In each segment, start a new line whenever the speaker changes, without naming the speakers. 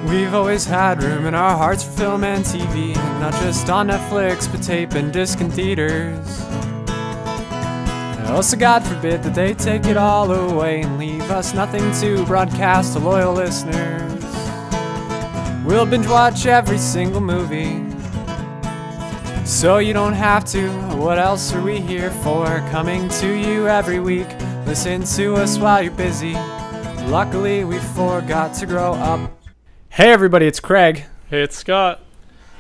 We've always had room in our hearts for film and TV, not just on Netflix, but tape and disc and theaters. And also, God forbid that they take it all away and leave us nothing to broadcast to loyal listeners. We'll binge watch every single movie, so you don't have to. What else are we here for? Coming to you every week. Listen to us while you're busy. Luckily, we forgot to grow up. Hey everybody, it's Craig.
Hey, it's Scott.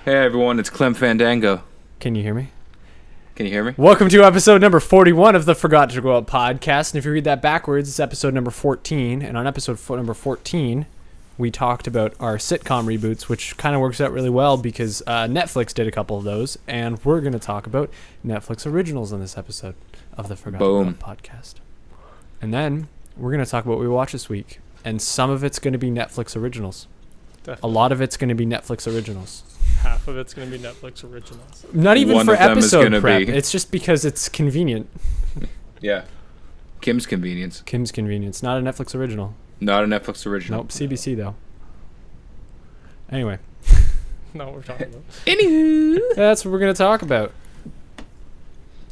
Hey everyone, it's Clem Fandango.
Can you hear me?
Can you hear me?
Welcome to episode number 41 of the Forgot to Grow Up podcast. And if you read that backwards, it's episode number 14. And on episode number 14, we talked about our sitcom reboots, which kind of works out really well because Netflix did a couple of those. And we're going to talk about Netflix originals in this episode of the Forgot to Grow Up podcast. And then we're going to talk about what we watched this week. And some of it's going to be Netflix originals.
Definitely.
A lot of it's going to be Netflix originals.
Half of it's going to be Netflix originals.
Not even
One
for
of them
episode
is
prep.
be...
It's just because it's convenient.
Yeah. Kim's Convenience.
Kim's Convenience. Not a Netflix original.
Not a Netflix original.
Nope. CBC, though. Anyway.
No, we're talking about.
Anywho. That's what we're going to talk about.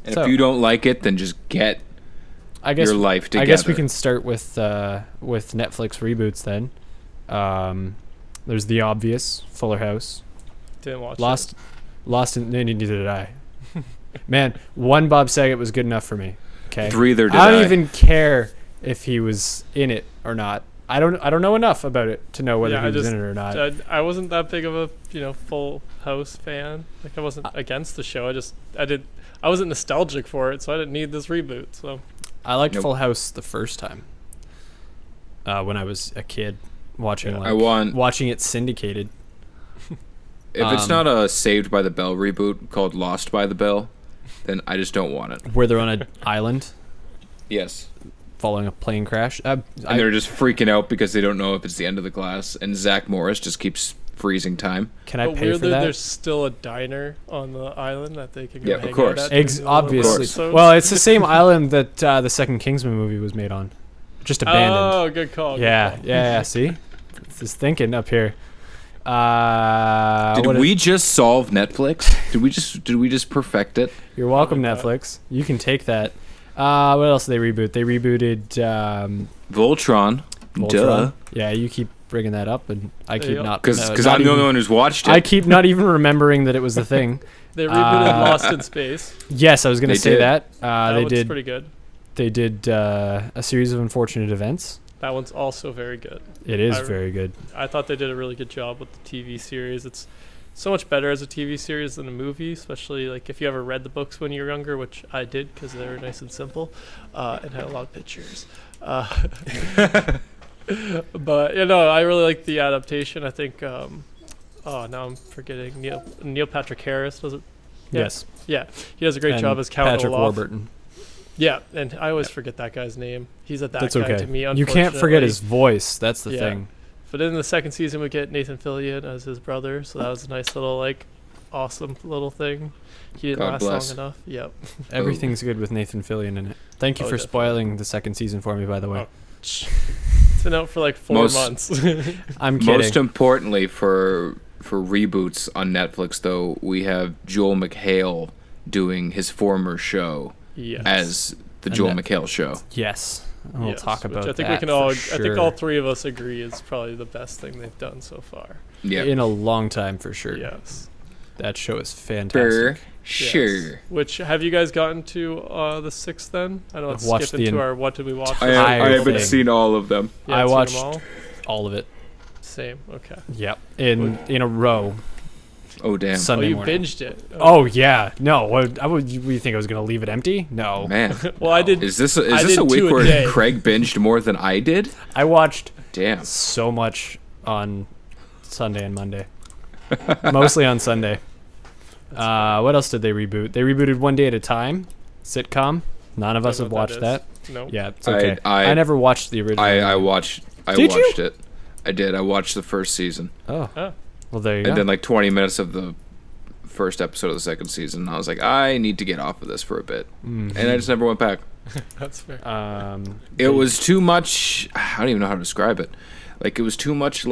And if you don't like it, then just get your life together.
I guess we can start with Netflix reboots then. There's the obvious, Fuller House.
Didn't watch
Lost in... Neither did I. Man, one Bob Saget was good enough for me. Okay.
Neither did
I don't even care if he was in it or not. I don't know enough about it to know whether he was in it or not.
I wasn't that big of a Full House fan. Like I wasn't against the show. I wasn't nostalgic for it, so I didn't need this reboot. So
I liked Full House the first time when I was a kid watching watching it syndicated.
If it's not a Saved by the Bell reboot called Lost by the Bell, then I just don't want it.
Where they're on an island.
Yes.
Following a plane crash.
And they're just freaking out because they don't know if it's the end of the class, and Zach Morris just keeps freezing time.
Can I pay for that?
There's still a diner on the island that they can go hang
of course.
out at.
Obviously. Well, it's the same island that the second Kingsman movie was made on. Just abandoned.
Oh, good call.
Yeah. See? Just thinking up here.
Did we just solve Netflix? Did we just perfect it?
You're welcome, Netflix. You can take that. What else did they reboot? They rebooted
Voltron. Duh.
Yeah, you keep bringing that up, and I keep not
because I'm the only one who's watched it.
I keep not even remembering that it was the thing.
They rebooted Lost in Space.
Yes, I was going to say that.
That one's pretty good.
They did a series of unfortunate events.
That one's also very good.
It is very good.
I thought they did a really good job with the TV series. It's so much better as a TV series than a movie, especially like if you ever read the books when you were younger, which I did because they were nice and simple and had a lot of pictures. But I really like the adaptation. I think. Now I'm forgetting Neil Patrick Harris. Was it? Yeah. Yes. Yeah, he does a great job as Count
Patrick
Olaf.
Warburton.
Yeah, and I always forget that guy's name. He's that
That's
guy
okay.
to me, unfortunately.
You can't forget his voice. That's the thing.
But in the second season, we get Nathan Fillion as his brother, so that was a nice little, awesome little thing. He didn't last long enough. Yep.
Everything's good with Nathan Fillion in it. Thank you for spoiling the second season for me, by the way.
Oh. It's been out for 4 months.
I'm kidding.
Most importantly for reboots on Netflix, though, we have Joel McHale doing his former show as the Joel McHale Show.
Yes. We'll talk about that.
I think we can all. Sure. I think all three of us agree is probably the best thing they've done so far.
Yeah,
in a long time for sure.
Yes,
that show is fantastic.
Sure.
Yes. Which have you guys gotten to the 6th? Then I know let's skip into our what did we watch.
I haven't seen all of them.
I watched all of it.
Same. Okay.
Yep. In a row.
Oh damn!
Sunday
you
morning.
Binged it.
Oh yeah. No. What you think I was gonna leave it empty? No.
Man.
Well, I did.
Is this a week where Craig binged more than I did?
I watched.
Damn.
So much on Sunday and Monday. Mostly on Sunday. What else did they reboot? They rebooted One Day at a Time, sitcom. None of us have watched that.
No.
Yeah, it's okay.
I
never watched the original.
I watched it. I did. I watched the first season.
Oh. Well, there you go.
And then 20 minutes of the first episode of the second season, and I was like, I need to get off of this for a bit. Mm-hmm. And I just never went back.
That's fair.
It was too much. I don't even know how to describe it. It was too much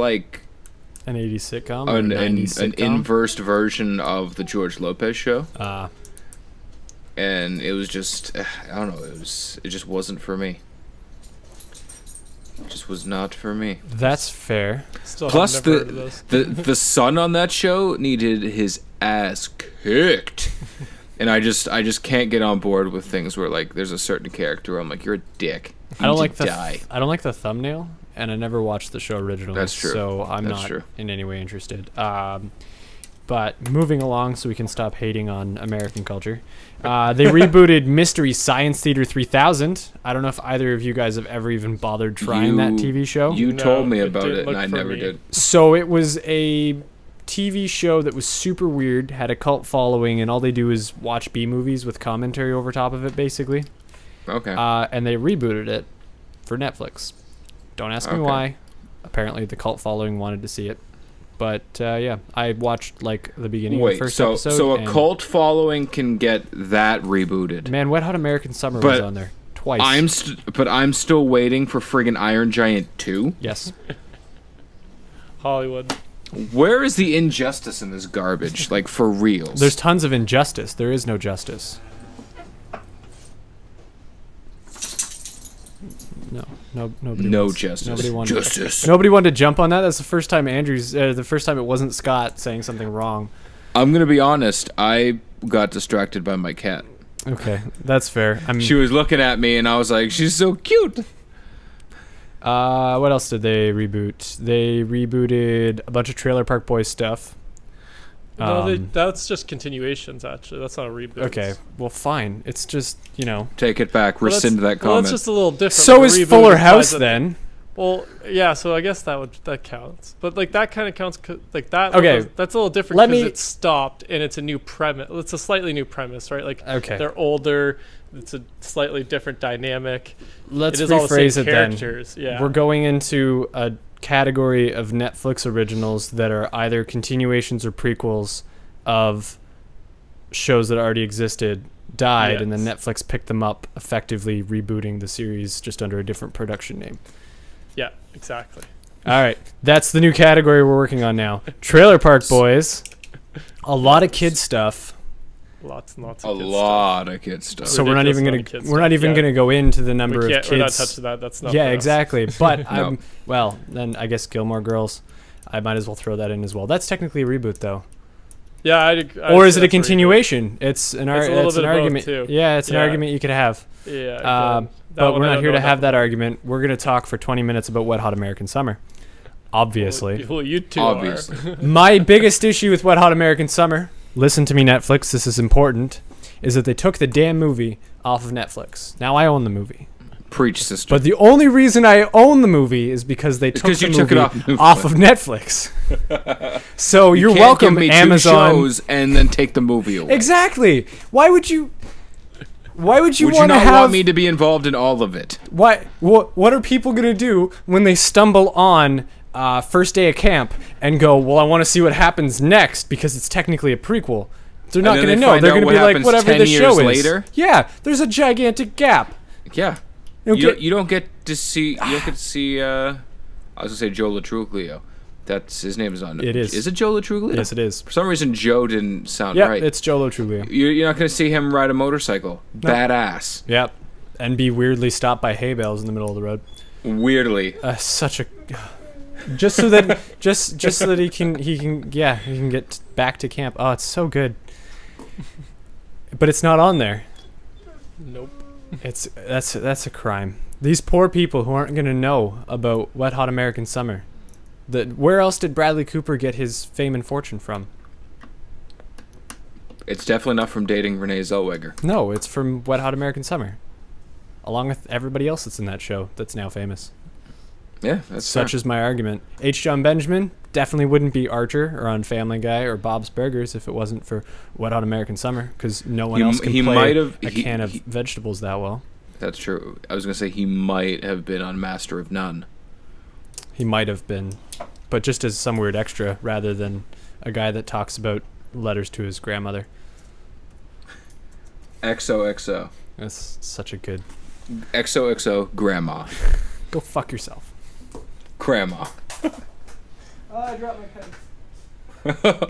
An 80s sitcom? Or
An
90s sitcom?
inversed version of the George Lopez show.
Ah.
And it was just, I don't know, it just wasn't for me. It just was not for me.
That's fair.
Still
Plus,
have never heard of those.
the son on that show needed his ass kicked. And I just can't get on board with things where, like, there's a certain character where I'm like, you're a dick.
I don't like
die.
I don't like the thumbnail, and I never watched the show originally.
That's true.
So I'm
That's
not
true.
in any way interested. But moving along, so we can stop hating on American culture. They rebooted Mystery Science Theater 3000. I don't know if either of you guys have ever even bothered trying that TV show.
You
No,
told me
it
about
didn't
it, and
look
I
for
never
me.
did.
So it was a TV show that was super weird, had a cult following, and all they do is watch B movies with commentary over top of it, basically.
Okay.
And they rebooted it for Netflix. Don't ask me
Okay.
why. Apparently, the cult following wanted to see it. But yeah, I watched like the beginning of the
Wait,
first
so
episode.
a
and
cult following can get that rebooted.
Man, Wet Hot American Summer was
But
on there twice.
I'm still waiting for friggin' Iron Giant 2.
Yes.
Hollywood.
Where is the injustice in this garbage? Like, for reals.
There's tons of injustice. There is no justice. Nobody.
no
wants-
justice.
Nobody wanted.
Justice.
Nobody wanted to jump on that. That's the first time the first time it wasn't Scott saying something wrong.
I'm gonna be honest. I got distracted by my cat.
Okay, that's fair.
She was looking at me, and I was like, "She's so cute."
What else did they reboot? They rebooted a bunch of Trailer Park Boys stuff.
No, that's just continuations, actually. That's not a reboot.
Okay, well, fine. It's just,
Take it back. Rescind that
Well,
comment.
that's just a little different.
So
Like, a
is
reboot
Fuller
implies
House
that-
then.
Well, yeah. So I guess that counts. But like that kind of counts. Like that.
Okay.
That's a little different
Let
because
me-
it's stopped and it's a new premise. It's a slightly new premise, right? Like
Okay.
they're older. It's a slightly different dynamic.
Let's
it is all the
rephrase
same
it then.
characters. Yeah.
We're going into a category of Netflix originals that are either continuations or prequels of shows that already existed, died, and then
Yes.
Netflix picked them up, effectively rebooting the series just under a different production name.
Yeah. Exactly.
All right, that's the new category we're working on now. Trailer Park Boys. A lot of kid stuff.
Lots and lots
a
of kids
lot of kid stuff.
So we're not
Ridiculous
even
amount
gonna
of kid
we're not
stuff,
even
yeah.
gonna go into the number
We
of
can't,
kids.
we're not touching that. That's not.
Yeah,
for us.
exactly. But
No.
well, then I guess Gilmore Girls. I might as well throw that in as well. That's technically a reboot, though.
Yeah.
Or is it a continuation? It's an
It's a little
it's an
bit of both,
argument.
too.
Yeah, it's an
Yeah.
argument you could have.
Yeah.
Uh,
That
but
one
we're
I
not
don't
here
know
to have
enough
that
about.
argument. We're going to talk for 20 minutes about Wet Hot American Summer. Obviously.
Well, you two
Obviously.
My biggest issue with Wet Hot American Summer, listen to me, Netflix, this is important, is that they took the damn movie off of Netflix. Now I own the movie.
Preach, sister.
But the only reason I own the movie is because they took
'cause
the
you took
movie
it
off of Netflix. So you're
Can't
welcome,
give me
Amazon.
two shows and then take the movie away.
Exactly. Why would you
Would you
want to
not
have
want me to be involved in all of it?
what are people going to do when they stumble on first day of camp and go, well, I want to see what happens next because it's technically a prequel. They're not
then
going to
they
know.
find
They're
out
going to
what
be like,
happens
whatever
10
the
years
show is.
later?
Yeah, there's a gigantic gap.
Yeah. You don't get to see. You don't get to see. I was gonna say Joe Latruglio. That's his name is on.
It is.
Is it Joe Latruglio?
Yes, it is.
For some reason, Joe didn't sound
Yeah,
right.
it's Jolo Truglio.
You're not gonna see him ride a motorcycle.
No.
Badass.
Yep. And be weirdly stopped by hay bales in the middle of the road.
Weirdly.
Such a just so that just so that he can get back to camp. Oh, it's so good. But it's not on there.
Nope.
That's a crime. These poor people who aren't going to know about Wet Hot American Summer. Where else did Bradley Cooper get his fame and fortune from?
It's definitely not from dating Renee Zellweger.
No, it's from Wet Hot American Summer. Along with everybody else that's in that show that's now famous.
Yeah, that's
Such
fair.
is my argument. H. John Benjamin definitely wouldn't be Archer or on Family Guy or Bob's Burgers if it wasn't for Wet Hot American Summer, because no one else can play a can of vegetables that well.
That's true. I was gonna say he might have been on Master of None.
He might have been, but just as some weird extra rather than a guy that talks about letters to his grandmother.
XOXO.
That's such a good...
XOXO Grandma.
Go fuck yourself.
Grandma.
Oh, I dropped my pen.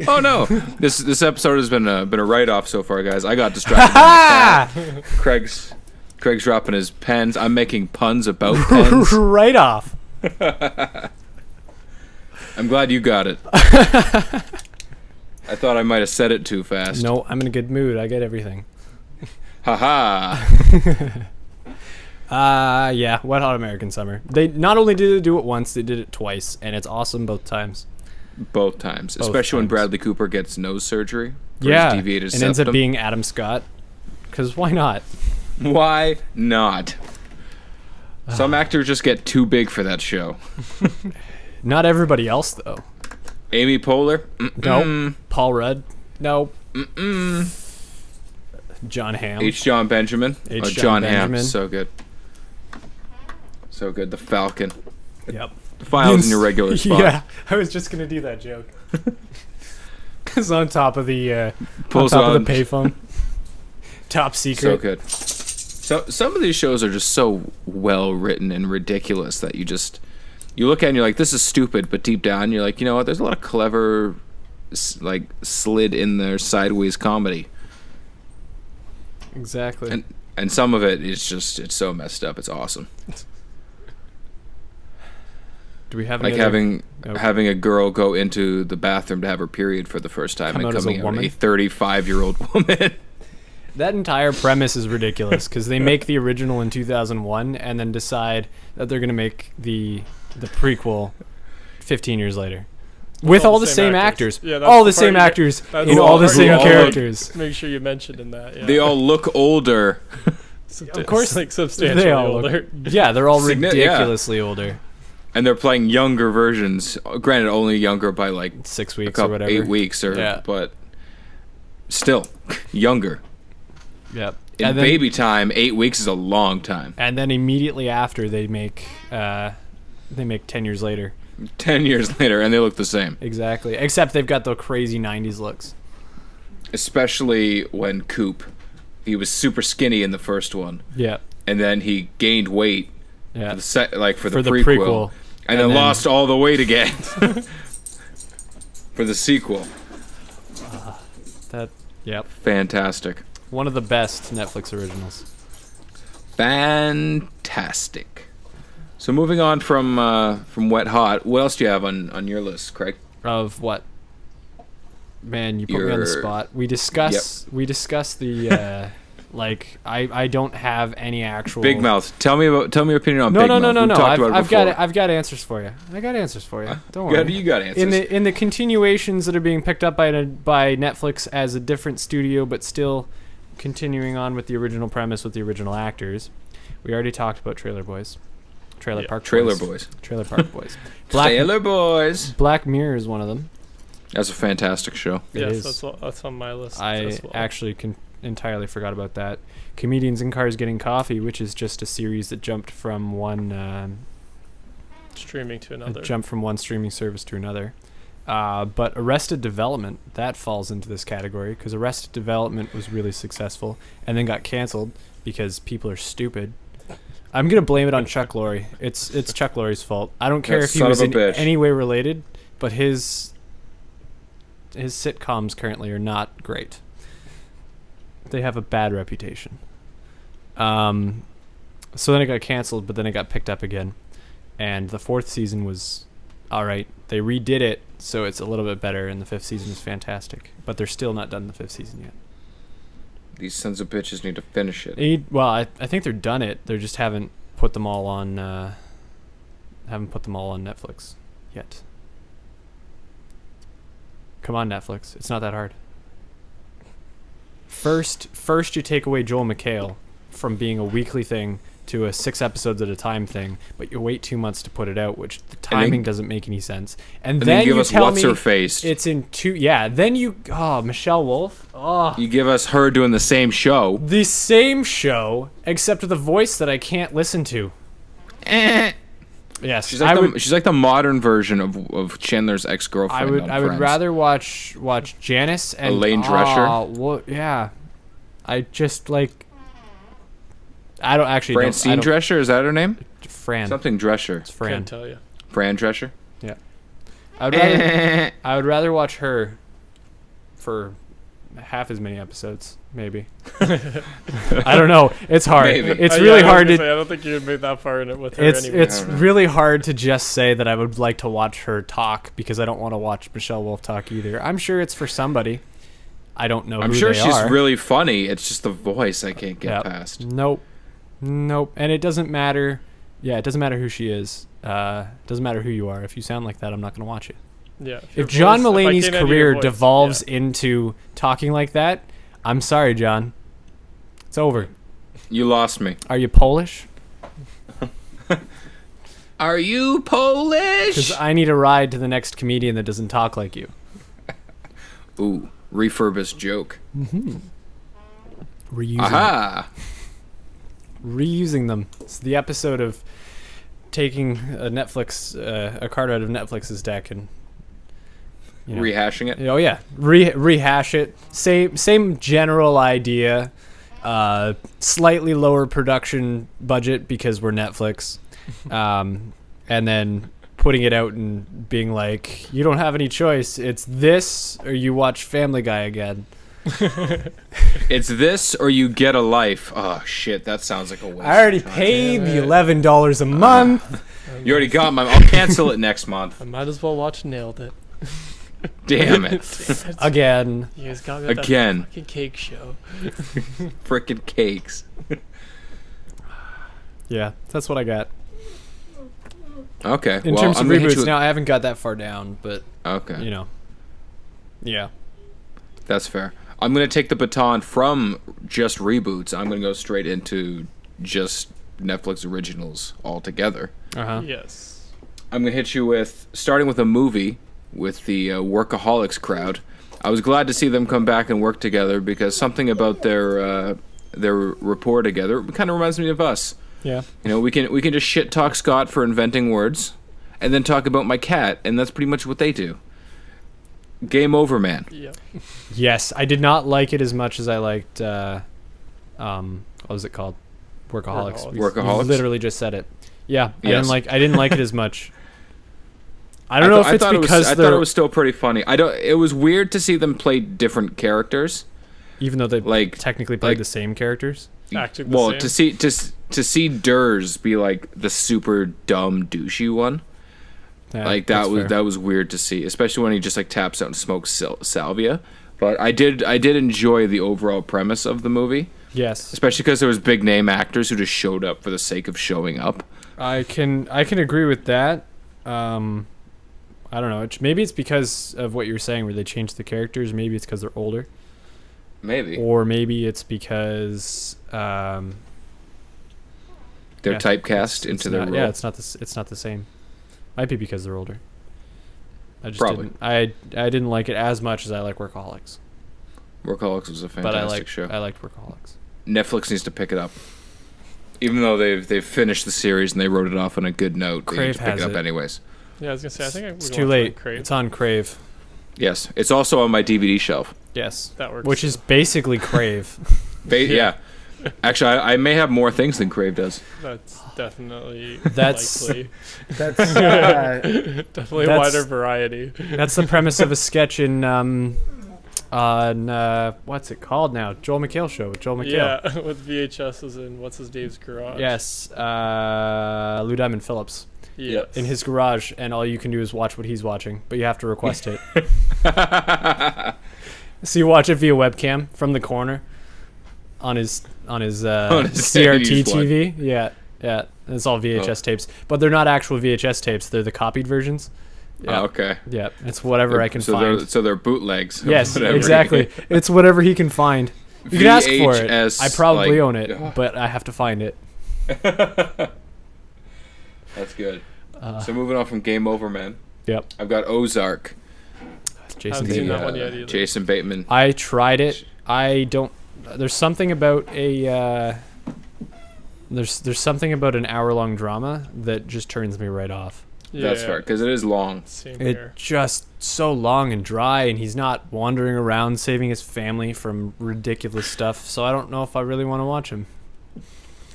Oh no! This episode has been a write-off so far, guys. I got distracted. By my cat. Craig's dropping his pens. I'm making puns about pens.
Right off.
I'm glad you got it. I thought I might have said it too fast.
No, I'm in a good mood. I get everything.
Haha.
Yeah, Wet Hot American Summer. They not only did they do it once, they did it twice, and it's awesome both times.
Both times. Especially when Bradley Cooper gets nose surgery.
Yeah,
his deviated
and
septum.
ends up being Adam Scott. Because why not?
Why not? Some actors just get too big for that show.
Not everybody else, though.
Amy Poehler?
Nope. Paul Rudd? Nope. John Hamm?
H. John Benjamin?
John
Hamm.
Benjamin.
So good. So good. The Falcon.
Yep.
The file's in your regular spot.
Yeah, I was just going to do that joke. Because on top of the the payphone. Top secret.
So good. So some of these shows are just so well written and ridiculous that you look at it and you're like, this is stupid, but deep down you're like, you know what? There's a lot of clever, like slid in there sideways comedy.
Exactly.
And some of it is just it's so messed up. It's awesome.
Do we have
like having a girl go into the bathroom to have her period for the first time and coming out a 35-year-old woman?
That entire premise is ridiculous because they make the original in 2001 and then decide that they're going to make the prequel 15 years later. With all the same actors.
Yeah,
all the same actors in all the same characters.
Make sure you mentioned in that. Yeah.
They all look older.
Of course,
like substantially older.
Yeah, they're all ridiculously older.
And they're playing younger versions. Granted, only younger by like
6 weeks or whatever.
8 weeks but still younger.
Yep.
In baby time, 8 weeks is a long time.
And then immediately after they make 10 years later.
10 years later, and they look the same.
Exactly. Except they've got the crazy 90s looks.
Especially when Coop, he was super skinny in the first one.
Yeah.
And then he gained weight.
Yeah.
For the prequel. And then lost all the weight again. For the sequel.
Yep.
Fantastic.
One of the best Netflix originals.
Fantastic. So moving on from Wet Hot, what else do you have on your list, Craig?
Of what? Man, you put me on the spot. We discuss the like I don't have any actual
Big Mouth. Tell me your opinion on
Big Mouth. No.
I've
got answers for you. Don't worry.
You got answers.
In the continuations that are being picked up by Netflix as a different studio, but still continuing on with the original premise with the original actors. We already talked about Trailer Boys. Trailer Park Boys.
Trailer Boys.
Black Mirror is one of them.
That's a fantastic show.
Yes, that's on my list.
I actually entirely forgot about that. Comedians in Cars Getting Coffee, which is just a series that jumped from one
streaming to another.
Jumped from one streaming service to another. But Arrested Development, that falls into this category because Arrested Development was really successful and then got canceled because people are stupid. I'm going to blame it on Chuck Lorre. It's Chuck Lorre's fault. I don't care if he was in any way related, but his sitcoms currently are not great. They have a bad reputation. So then it got canceled, but then it got picked up again. And the 4th season was all right. They redid it, so it's a little bit better, and the 5th season is fantastic. But they're still not done the 5th season yet.
These sons of bitches need to finish it.
I think they're done it. They just haven't put them all on Netflix yet. Come on, Netflix. It's not that hard. First you take away Joel McHale from being a weekly thing to a 6 episodes at a time thing, but you wait 2 months to put it out, which the timing doesn't make any sense. And then
give
you
us
tell
what's
me
her face.
It's in 2. Yeah. Then Michelle Wolf. Oh.
You give us her doing the same show.
The same show, except with a voice that I can't listen to. Yes,
she's like the modern version of Chandler's ex-girlfriend.
I would rather watch Janice and
Elaine Drescher.
Well, yeah, I just like. I don't actually.
Francine Drescher, is that her name?
Fran.
Something Drescher.
It's Fran.
Can't tell you.
Fran Drescher.
Yeah. I would rather watch her for half as many episodes, maybe. I don't know. It's hard.
Maybe.
It's really hard to.
Say, I don't think you'd made that far in it with her.
It's
anyway.
it's really hard to just say that I would like to watch her talk because I don't want to watch Michelle Wolf talk either. I'm sure it's for somebody. I don't know.
I'm
who
sure
they
she's
are.
really funny. It's just the voice I can't get
Yep.
past.
Nope. And it doesn't matter. Yeah, it doesn't matter who she is. Doesn't matter who you are. If you sound like that, I'm not going to watch it.
Yeah.
If John
I
Mulaney's
can't edit your
career
voice,
devolves into talking like that, I'm sorry, John. It's over.
You lost me.
Are you Polish?
Are you Polish?
Because I need a ride to the next comedian that doesn't talk like you.
Ooh, refurbished joke.
Reusing
Aha!
reusing them. It's the episode of taking a card out of Netflix's deck and
Rehashing it.
Oh yeah, rehash it. Same general idea. Slightly lower production budget because we're Netflix, and then putting it out and being like, you don't have any choice. It's this or you watch Family Guy again.
It's this or you get a life. Oh shit, that sounds like a waste.
I already
of time.
paid the $11 a month.
You already got mine. I'll cancel it next month.
I might as well watch Nailed It.
Damn it.
Again.
You guys got me with
Again.
that fucking cake show.
Frickin' cakes.
Yeah, that's what I got.
Okay.
In
well,
terms of
I'm gonna hit you
reboots,
with-
now I haven't got that far down, but
Okay.
Yeah.
That's fair. I'm going to take the baton from just reboots. I'm going to go straight into just Netflix originals altogether.
Uh-huh.
Yes.
I'm going to hit you with, starting with a movie with the Workaholics crowd. I was glad to see them come back and work together because something about their rapport together kind of reminds me of us.
Yeah.
We can just shit talk Scott for inventing words and then talk about my cat, and that's pretty much what they do. Game over, man.
Yep.
Yes, I did not like it as much as I liked what was it called? Workaholics.
Workaholics?
You literally just said it. Yeah,
Yes.
I didn't like it as much. I don't know if it's because
I thought it was still pretty funny. It was weird to see them play different characters.
even though they technically played
like-
the same characters.
Acting the
Well,
same.
to see Durs be like the super dumb douchey one,
Yeah,
like
that's fair.
that was weird to see, especially when he just like taps out and smokes salvia. But I did enjoy the overall premise of the movie,
Yes,
especially because there was big name actors who just showed up for the sake of showing up.
I can agree with that. I don't know. Maybe it's because of what you're saying, where they changed the characters. Maybe it's because they're older,
Maybe
or maybe it's because
they're
yeah,
typecast
it's
into their
not,
role.
yeah, it's not the same. Might be because they're older. I just
Probably.
I didn't like it as much as I like Workaholics.
Workaholics was a
But
fantastic show.
I liked Workaholics.
Netflix needs to pick it up. Even though they've finished the series and they wrote it off on a good note, they need
Crave
to pick
has
it up
it.
anyways.
Yeah, I was gonna say. I think
It's too late. It's on Crave.
Yes, it's also on my DVD shelf.
Yes,
That works.
which is basically Crave.
Yeah. Actually, I may have more things than Crave does.
That's definitely
That's-
likely.
That's
Definitely a
That's-
wider variety.
that's the premise of a sketch in what's it called now? Joel McHale show with Joel McHale.
Yeah, with VHSs in what's his name's garage.
Yes, Lou Diamond Phillips
Yes.
in his garage, and all you can do is watch what he's watching, but you have to request it. So you watch it via webcam from the corner on his CRT
80s one.
TV. Yeah, it's all VHS tapes, but they're not actual VHS tapes. They're the copied versions. Yeah,
Okay.
yeah, it's whatever I can
so
find.
They're bootlegs. of
Yes,
whatever.
exactly. It's whatever he can find. You can ask for it.
VHS,
I probably
like-
own it, but I have to find it.
That's good. So moving on from Game Over, man.
Yep.
I've got Ozark.
Jason
Haven't seen
Bateman.
that one yet either.
Jason Bateman.
I tried it. I don't. There's something about a. There's something about an hour-long drama that just turns me right off.
That's fair because it is long.
Same
It
here.
just so long and dry, and he's not wandering around saving his family from ridiculous stuff. So I don't know if I really want to watch him.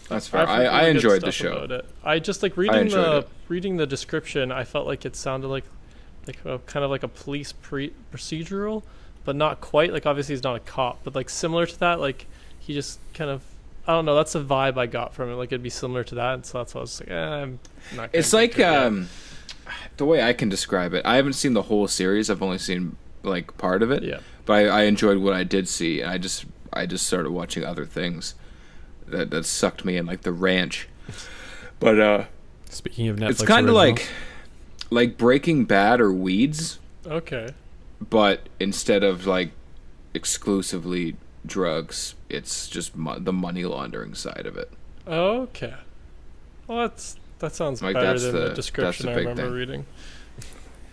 That's fair.
I've heard
I
really good
enjoyed the
stuff
show.
about it. I just like
enjoyed it.
reading the description. I felt like it sounded like like kind of like a police procedural, but not quite. Like obviously he's not a cop, but like similar to that. Like he just kind of, I don't know. That's the vibe I got from it. Like it'd be similar to that, and so that's why I was like, I'm not.
It's like the way I can describe it. I haven't seen the whole series. I've only seen like part of it.
Yeah.
But I enjoyed what I did see, and I just started watching other things that sucked me in, like The Ranch. But
speaking of Netflix,
it's kind of
originals,
like Breaking Bad or Weeds,
Okay.
but instead of like exclusively drugs, it's just the money laundering side of it.
Okay. Well, that sounds
Like,
better
that's
than
the-
the
that's
description
the
I
big
remember
thing.
reading.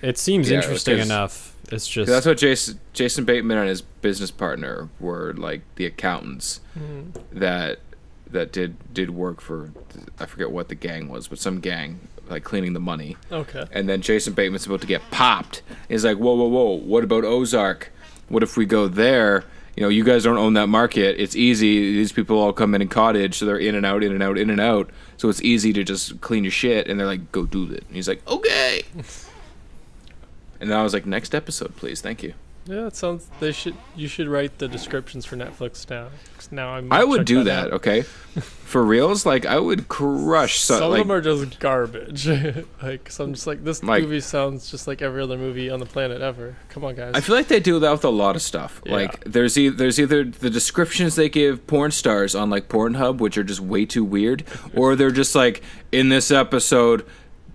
it seems
Yeah,
interesting
'cause-
enough. It's just
That's what Jason Bateman and his business partner were, like the accountants that did work for, I forget what the gang was, but some gang, like cleaning the money.
Okay.
And then Jason Bateman's about to get popped. He's like, whoa, what about Ozark? What if we go there? You know, you guys don't own that market. It's easy. These people all come in cottage, so they're in and out, in and out, in and out. So it's easy to just clean your shit. And they're like, go do it. And he's like, okay. And then I was like, next episode, please. Thank you.
Yeah, it sounds. You should write the descriptions for Netflix now. 'Cause now
I would
check
do that,
out.
okay? For reals, like, I would crush
Some of
like,
them are just garbage. Like, so I'm just like, this
Like-
movie sounds just like every other movie on the planet ever. Come on, guys.
I feel like they do that with a lot of stuff.
Yeah.
Like there's either the descriptions they give porn stars on like Pornhub, which are just way too weird, or they're just like, in this episode,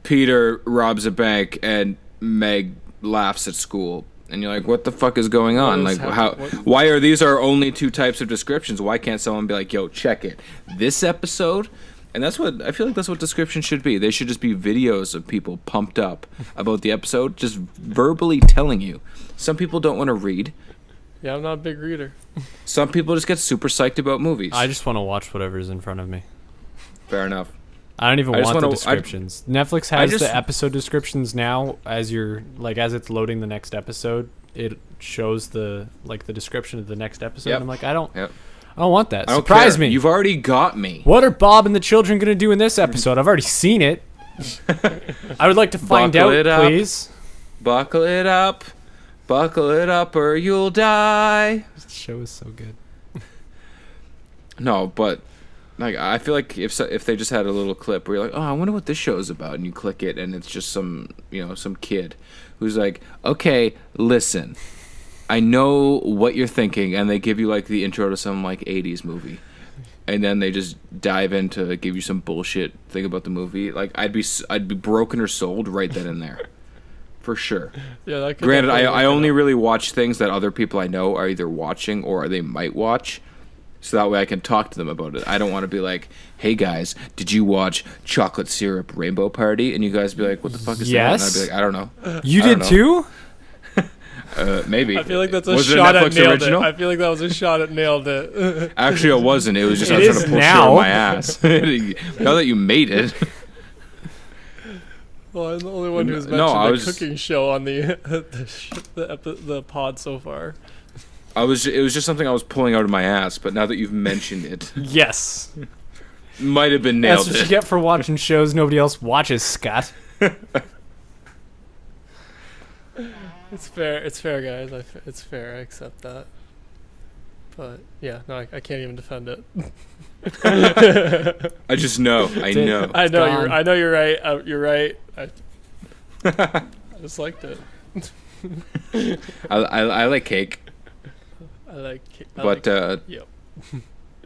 Peter robs a bank and Meg laughs at school. And you're like, what the fuck is going on?
What is
Like,
happening?
why are these our only two types of descriptions? Why can't someone be like, yo, check it, this episode? And that's what I feel like. That's what descriptions should be. They should just be videos of people pumped up about the episode, just verbally telling you. Some people don't want to read.
Yeah, I'm not a big reader.
Some people just get super psyched about movies.
I just want to watch whatever's in front of me.
Fair enough.
I don't even
I just
want the
wanna-
descriptions. Netflix has
just-
the episode descriptions now. As it's loading the next episode, it shows the description of the next episode.
Yep.
I'm like, I don't
Yep.
want that.
I don't
Surprise
care.
me.
You've already got me.
What are Bob and the children going to do in this episode? I've already seen it. I would like to find
Buckle
out,
it up.
please.
Buckle it up, or you'll die.
This show is so good.
No, but like I feel like if they just had a little clip where you're like, oh, I wonder what this show is about, and you click it, and it's just some kid who's like, okay, listen, I know what you're thinking, and they give you like the intro to some like 80s movie, and then they just dive into give you some bullshit thing about the movie. Like I'd be broken or sold right then and there, for sure.
Yeah, that could
Granted,
definitely
I
work
only
out.
really watch things that other people I know are either watching or they might watch, so that way I can talk to them about it. I don't want to be like, hey guys, did you watch Chocolate Syrup Rainbow Party? And you guys be like, what the fuck is that? And I'd be like, I don't know.
You
I don't
did
know.
too?
Maybe.
I feel like that's a
Was it
shot at
Netflix
nailed
original?
it. I feel like that was a shot at nailed it.
Actually, it wasn't. It was just I
It
was
is
trying to pull shit
now.
on my ass. Now that you made it.
Well, I'm the only one who's mentioned
No, I
the
was-
cooking show on the the pod so far.
It was just something I was pulling out of my ass, but now that you've mentioned it,
Yes.
might have been
That's
nailed
what you
it.
get for watching shows nobody else watches, Scott.
It's fair. It's fair, guys. It's fair. I accept that. But yeah, no, I can't even defend it.
I just know. I know.
I know
gone.
you're. I know you're right. You're right. I just liked it.
I like cake.
I like.
But
yep.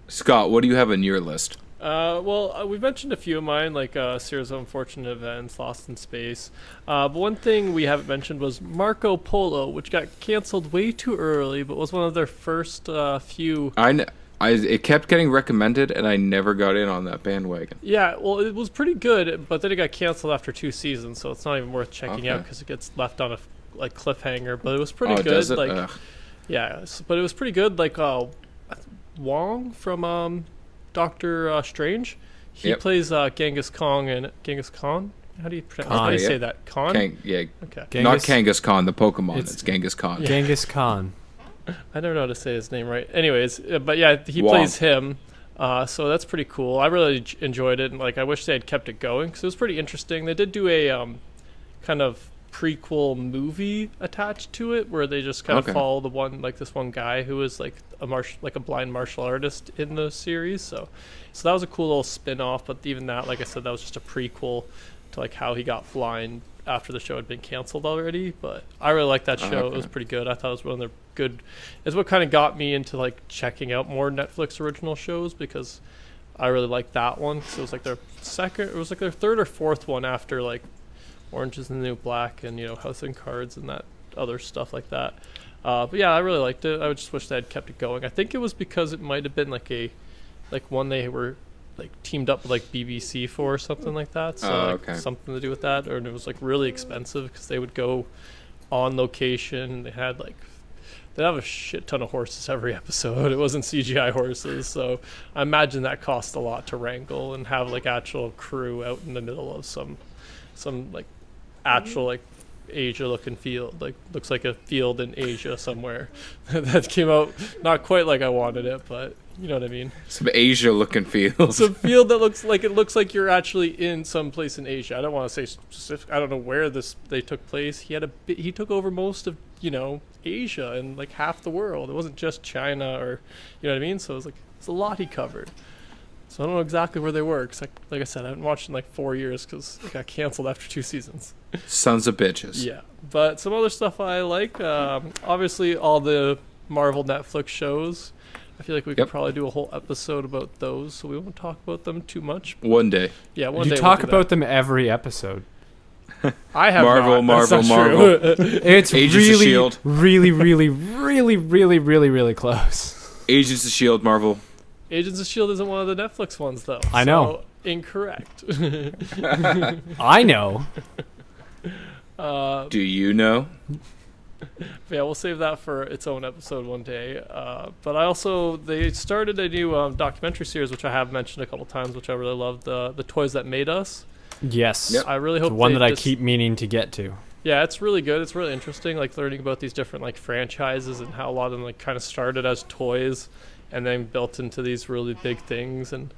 Scott, what do you have on your list?
Well, we've mentioned a few of mine, like Series of Unfortunate Events, Lost in Space. But one thing we haven't mentioned was Marco Polo, which got canceled way too early, but was one of their first few.
It kept getting recommended, and I never got in on that bandwagon.
Yeah, well, it was pretty good, but then it got canceled after 2 seasons, so it's not even worth checking out
Okay.
because it gets left on a cliffhanger. But it was pretty good.
Does it?
Like,
Ugh.
yeah, but it was pretty good. Like Wong from Doctor Strange, he
Yep.
plays Genghis Khan and Genghis Khan. How do you pronounce?
Khan,
How do you
yeah.
say that? Khan.
Yeah,
Okay.
not Kangas Khan, the Pokemon.
It's-
It's Genghis Khan.
Yeah.
Genghis Khan.
I never know how to say his name right. Anyways, but yeah, he
Wong.
plays him. So that's pretty cool. I really enjoyed it, and like I wish they had kept it going because it was pretty interesting. They did do a kind of prequel movie attached to it, where they just kind of follow this one guy who is like a blind martial artist in the series. So that was a cool little spin-off. But even that, like I said, that was just a prequel to like how he got blind after the show had been canceled already. But I really liked that show. It was pretty good. I thought it was one of their good. It's what kind of got me into like checking out more Netflix original shows, because I really liked that one. So it was like their third or fourth one after like Orange is the New Black and, House and Cards and that other stuff like that. But yeah, I really liked it. I would just wish they had kept it going. I think it was because it might have been like one they were like teamed up with like BBC for or something like that. So something to do with that. Or it was like really expensive because they would go on location. They'd have a shit ton of horses every episode. It wasn't CGI horses. So I imagine that cost a lot to wrangle and have like actual crew out in the middle of some like actual like Asia looking field, like looks like a field in Asia somewhere. That came out not quite like I wanted it, but you know what I mean.
Some Asia looking field.
Some field that looks like you're actually in some place in Asia. I don't want to say specific. I don't know where they took place. He took over most of Asia and like half the world. It wasn't just China or you know what I mean. So it's a lot he covered. So I don't know exactly where they were, because like I said, I haven't watched in like 4 years because it got canceled after 2 seasons.
Sons of bitches.
Yeah, but some other stuff I like. Obviously, all the Marvel Netflix shows. I feel like we could probably do a whole episode about those, so we won't talk about them too much.
One day.
Yeah, one day.
You talk about them every episode.
I have
Marvel.
It's
Agents
really,
of S.H.I.E.L.D.
really, really, really, really, really, really close.
Agents of S.H.I.E.L.D. Marvel.
Agents of S.H.I.E.L.D. isn't one of the Netflix ones, though.
I know.
So, incorrect.
I know.
Do you know?
Yeah, we'll save that for its own episode one day. But they started a new documentary series, which I have mentioned a couple times, which I really love, the Toys That Made Us.
Yes.
Yep.
I really hope
it's one that I keep meaning to get to.
Yeah, it's really good. It's really interesting, like learning about these different like franchises and how a lot of them like kind of started as toys and then built into these really big things. And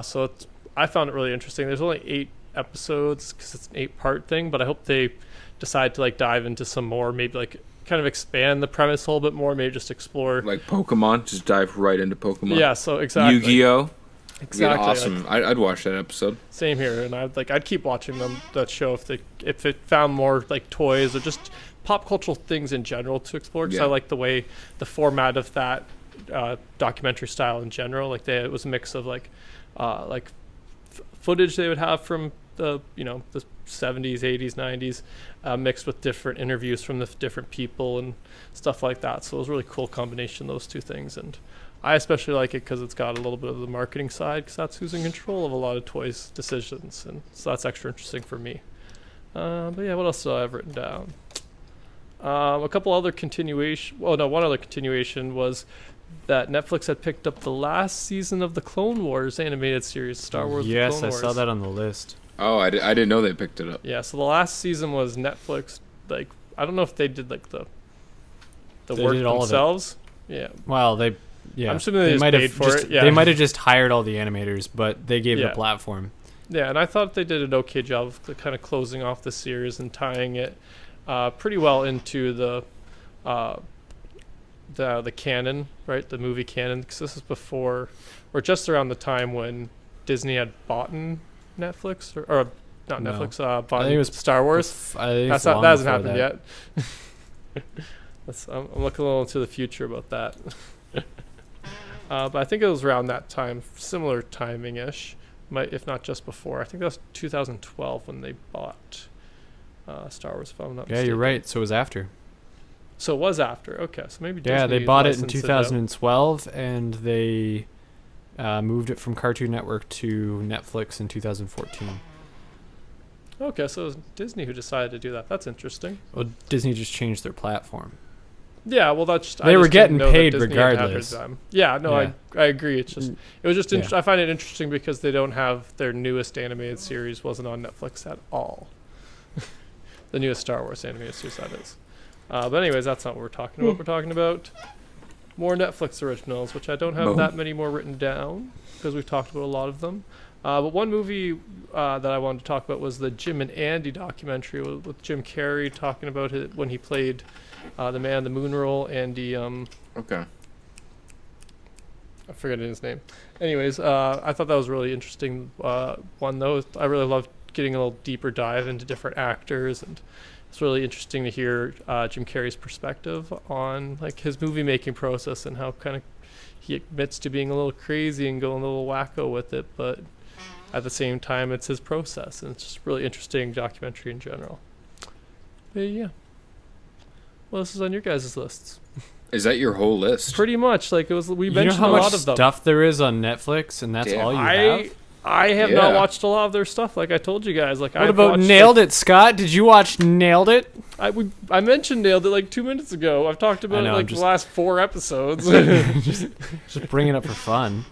so I found it really interesting. There's only 8 episodes because it's an 8-part thing, but I hope they decide to like dive into some more, maybe like kind of expand the premise a little bit more, maybe just explore
like Pokemon, just dive right into Pokemon.
Yeah, so exactly.
Yu-Gi-Oh.
Exactly.
Awesome.
Like,
I'd watch that episode.
Same here, and I'd keep watching that show if it found more like toys or just pop cultural things in general to explore. Because I like the format of that documentary style in general. Like it was a mix of like footage they would have from the the 70s, 80s, 90s, mixed with different interviews from the different people and stuff like that. So it was a really cool combination of those two things, and I especially like it because it's got a little bit of the marketing side, because that's who's in control of a lot of toys decisions, and so that's extra interesting for me. But yeah, what else do I have written down? A couple other continuation. Well, no, one other continuation was that Netflix had picked up the last season of the Clone Wars animated series, Star Wars.
Yes,
The Clone
I
Wars.
saw that on the list.
Oh, I didn't know they picked it up.
Yeah, so the last season was Netflix. Like, I don't know if they did like the work
did all
themselves. Yeah.
Well, yeah.
I'm assuming they
might
paid
have
for it. Yeah.
They might have just hired all the animators, but they gave the platform.
Yeah, and I thought they did an okay job of kind of closing off the series and tying it pretty well into the canon, right? The movie canon, because this is before or just around the time when Disney had bought Netflix or not Netflix, bought Star Wars. That hasn't happened yet. I'm looking a little into the future about that. But I think it was around that time, similar timing-ish, if not just before. I think that was 2012 when they bought Star Wars, if I'm not mistaken.
Yeah, you're right. So it was after.
So it was after. Okay, so maybe Disney
they bought it in
licensed
2012, and they moved it from Cartoon Network to Netflix in 2014.
Okay, so it was Disney who decided to do that. That's interesting.
Well, Disney just changed their platform.
Yeah, well, that's
they were getting paid regardless.
Yeah, no, yeah. I agree. It's just it was just I find it interesting because they don't have their newest animated series wasn't on Netflix at all. The newest Star Wars animated series, that is. But anyways, that's not what we're talking about. We're talking about more Netflix originals, which I don't have that many more written down because we've talked about a lot of them. But one movie that I wanted to talk about was the Jim and Andy documentary with Jim Carrey talking about when he played the Man in the Moon role. Andy,
Okay.
I'm forgetting his name. Anyways, I thought that was a really interesting one, though. I really loved getting a little deeper dive into different actors, and it's really interesting to hear Jim Carrey's perspective on like his movie making process and how kind of he admits to being a little crazy and going a little wacko with it, but at the same time, it's his process, and it's just a really interesting documentary in general. But yeah, what else is on your guys' lists?
Is that your whole list?
Pretty much, like it was. We
You know
mentioned
how
a
much
lot of them.
stuff there is on Netflix, and that's
Damn.
all you have?
I have
Yeah.
not watched a lot of their stuff, like I told you guys. Like
What
I've
about
watched,
Nailed It, Scott? Did you watch Nailed It?
I mentioned Nailed It like 2 minutes ago. I've talked about
know,
it like
just-
the last 4 episodes.
Just bring it up for fun.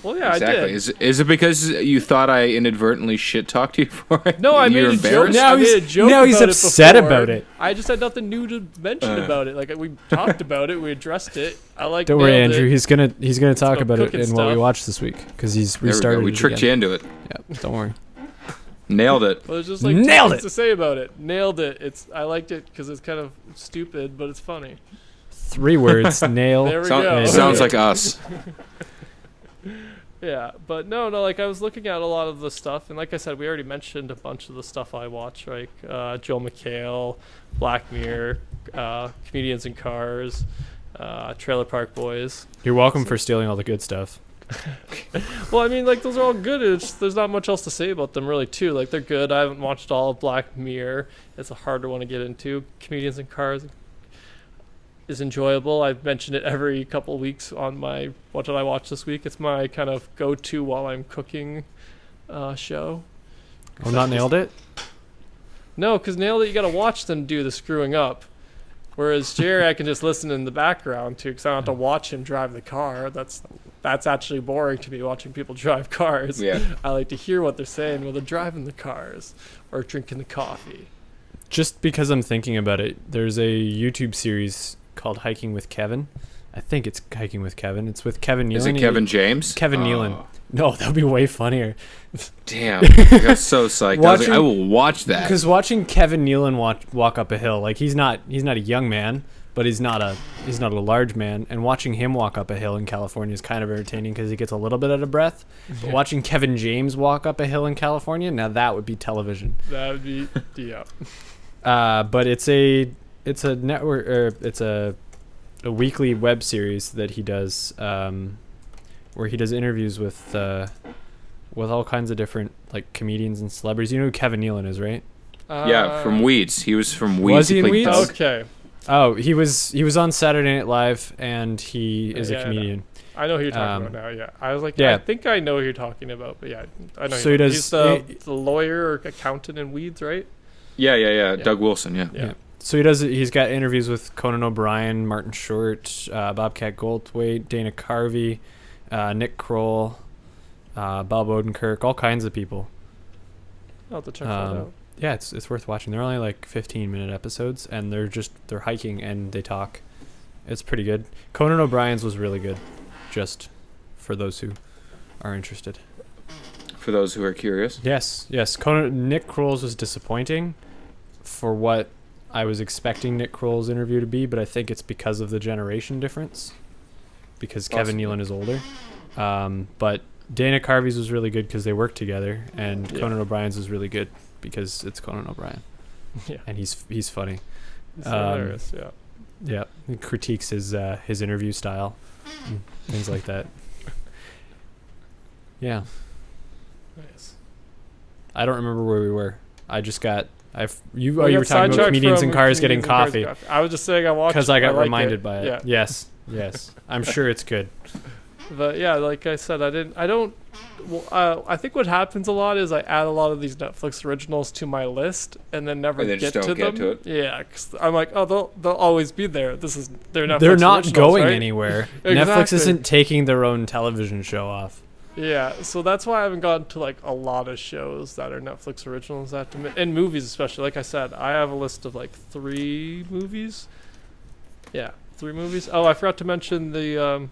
Well, yeah,
Exactly.
I did.
Is it because you thought I inadvertently shit talked you for it?
No, I made
You're
a joke.
embarrassed?
Now
I made a joke
now he's
about
upset
it before.
about it.
I just had nothing new to mention about it. Like we talked about it, we addressed it. I like.
Don't worry,
Nailed
Andrew.
It.
He's gonna talk
about
about it
cooking
in what we
stuff.
watched this week because he's
There we go.
restarted.
We
it
tricked
again.
you into it.
Yeah, don't worry.
Nailed it.
Well, there's just like
Nailed
two things
it.
to say about it. Nailed it. I liked it because it's kind of stupid, but it's funny.
3 words. Nail.
There we go.
Sounds like us.
Yeah, but no, like I was looking at a lot of the stuff, and like I said, we already mentioned a bunch of the stuff I watch, like Joel McHale, Black Mirror, Comedians in Cars, Trailer Park Boys.
You're welcome for stealing all the good stuff.
Well, I mean, like those are all good. There's not much else to say about them, really, too. Like they're good. I haven't watched all of Black Mirror. It's a harder one to get into. Comedians in Cars is enjoyable. I've mentioned it every couple of weeks on my What Did I Watch This Week. It's my kind of go-to while I'm cooking show.
Oh, not Nailed It?
No, because Nailed It, you got to watch them do the screwing up. Whereas Jerry, I can just listen in the background to, because I don't have to watch him drive the car. That's actually boring to me, watching people drive cars.
Yeah.
I like to hear what they're saying while they're driving the cars or drinking the coffee.
Just because I'm thinking about it, there's a YouTube series called Hiking with Kevin. I think it's Hiking with Kevin. It's with Kevin Nealon.
Is it Kevin James?
Kevin
Oh,
Nealon. No, that would be way funnier.
Damn. I got so psyched. I was like, I will watch that.
Because watching Kevin Nealon walk up a hill, like he's not a young man, but he's not a large man, and watching him walk up a hill in California is kind of entertaining because he gets a little bit out of breath. But watching Kevin James walk up a hill in California, now that would be television.
That would be, yeah.
But it's a network, or it's a weekly web series that he does, where he does interviews with all kinds of different like comedians and celebrities. You know who Kevin Nealon is, right?
Yeah, from Weeds. He was from Weeds.
Was he in
played
Weeds?
Doug.
Okay.
Oh, he was on Saturday Night Live, and he is
Yeah,
a
I know.
I
I know who you're talking about now, yeah. I was like,
yeah.
I think I know who you're talking about, but yeah, I know.
So he does-
He's the lawyer or accountant in Weeds, right?
Yeah. Doug Wilson, yeah.
Yeah.
So he's got interviews with Conan O'Brien, Martin Short, Bobcat Goldthwait, Dana Carvey, Nick Kroll, Bob Odenkirk, all kinds of people.
I'll have to check that out.
Yeah, it's worth watching. They're only like 15-minute episodes, and they're hiking and they talk. It's pretty good. Conan O'Brien's was really good, just for those who are interested.
For those who are curious.
Yes. Nick Kroll's was disappointing for what I was expecting Nick Kroll's interview to be, but I think it's because of the generation difference, because Kevin Nealon is older. But Dana Carvey's was really good because they worked together, and Conan O'Brien's was really good because it's Conan O'Brien.
Yeah.
And he's funny.
It's hilarious, yeah.
Yeah, he critiques his interview style, and things like that. Yeah,
Nice.
I don't remember where we were. I just got you
Well,
were
got
talking about
sidetracked
comedians
from
in cars getting
Comedians in Cars
coffee
I was just saying I watched
because I got
liked
reminded by it.
Yeah.
Yes, I'm sure it's good.
But yeah, like I said, I think what happens a lot is I add a lot of these Netflix originals to my list and then never
And then
get
just
to
don't
them.
get to it?
Yeah, 'cause I'm like, oh, they'll always be there. They're Netflix
They're not
originals,
going
right?
anywhere.
Exactly.
Netflix isn't taking their own television show off.
Yeah, so that's why I haven't gotten to like a lot of shows that are Netflix originals and movies especially. Like I said, I have a list of like 3 movies. Yeah, 3 movies. Oh, I forgot to mention the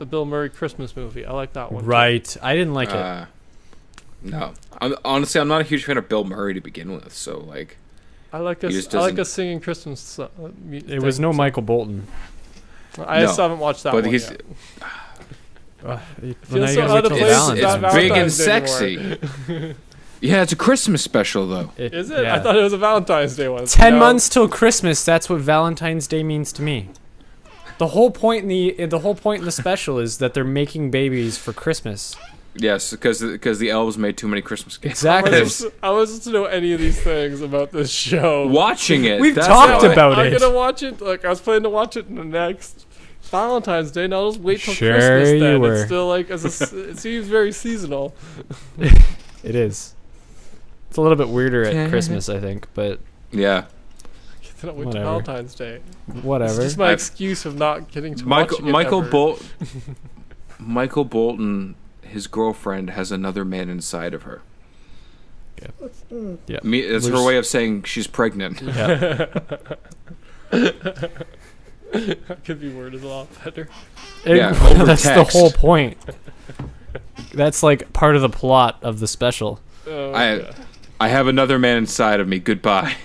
Bill Murray Christmas movie. I like that one. too.
Right. I didn't like it.
No, honestly, I'm not a huge fan of Bill Murray to begin with. So like,
I like
He
us.
just
I like
doesn't-
us singing Christmas.
It was no Michael Bolton.
I
No,
just haven't watched that
but
one
he's
yet.
Feels
so out of place.
it's
not
big and
Valentine's Day
sexy. Yeah, it's a Christmas special though.
Is it?
Yeah.
I thought it was a Valentine's Day one.
10
No.
months till Christmas. That's what Valentine's Day means to me. The whole point in the special is that they're making babies for Christmas.
Yes, because the elves made too many Christmas gifts.
Exactly.
I wasn't to know any of these things about this show.
Watching it,
We've
that's
talked
how I-
about
I'm
it.
gonna watch it. Like I was planning to watch it in the next Valentine's Day. Now I'll just wait till
Sure
Christmas.
you
Then
were.
it's still like it seems very seasonal.
It is. It's a little bit weirder at Christmas, I think, but
Yeah,
Then I'll wait till
Whatever.
Valentine's Day. It's
whatever.
just my
I've-
excuse of not getting to
Michael
watching it
Michael
ever.
Bolton. Michael Bolton, his girlfriend has another man inside of her.
Yeah.
It's her way of saying she's pregnant.
Yeah.
That could be worded a lot better.
Yeah, over
That's the
text.
whole point. That's like part of the plot of the special.
Oh,
I
yeah.
I have another man inside of me. Goodbye.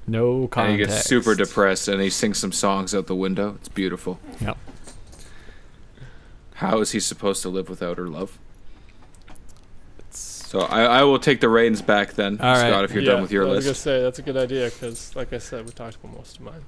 No
And
context.
he gets super depressed, and he sings some songs out the window. It's beautiful.
Yep.
How is he supposed to live without her love? So I will take the reins back then,
All right.
Scott, if you're
Yeah,
done with your
I was gonna
list.
say that's a good idea because, like I said, we talked about most of mine.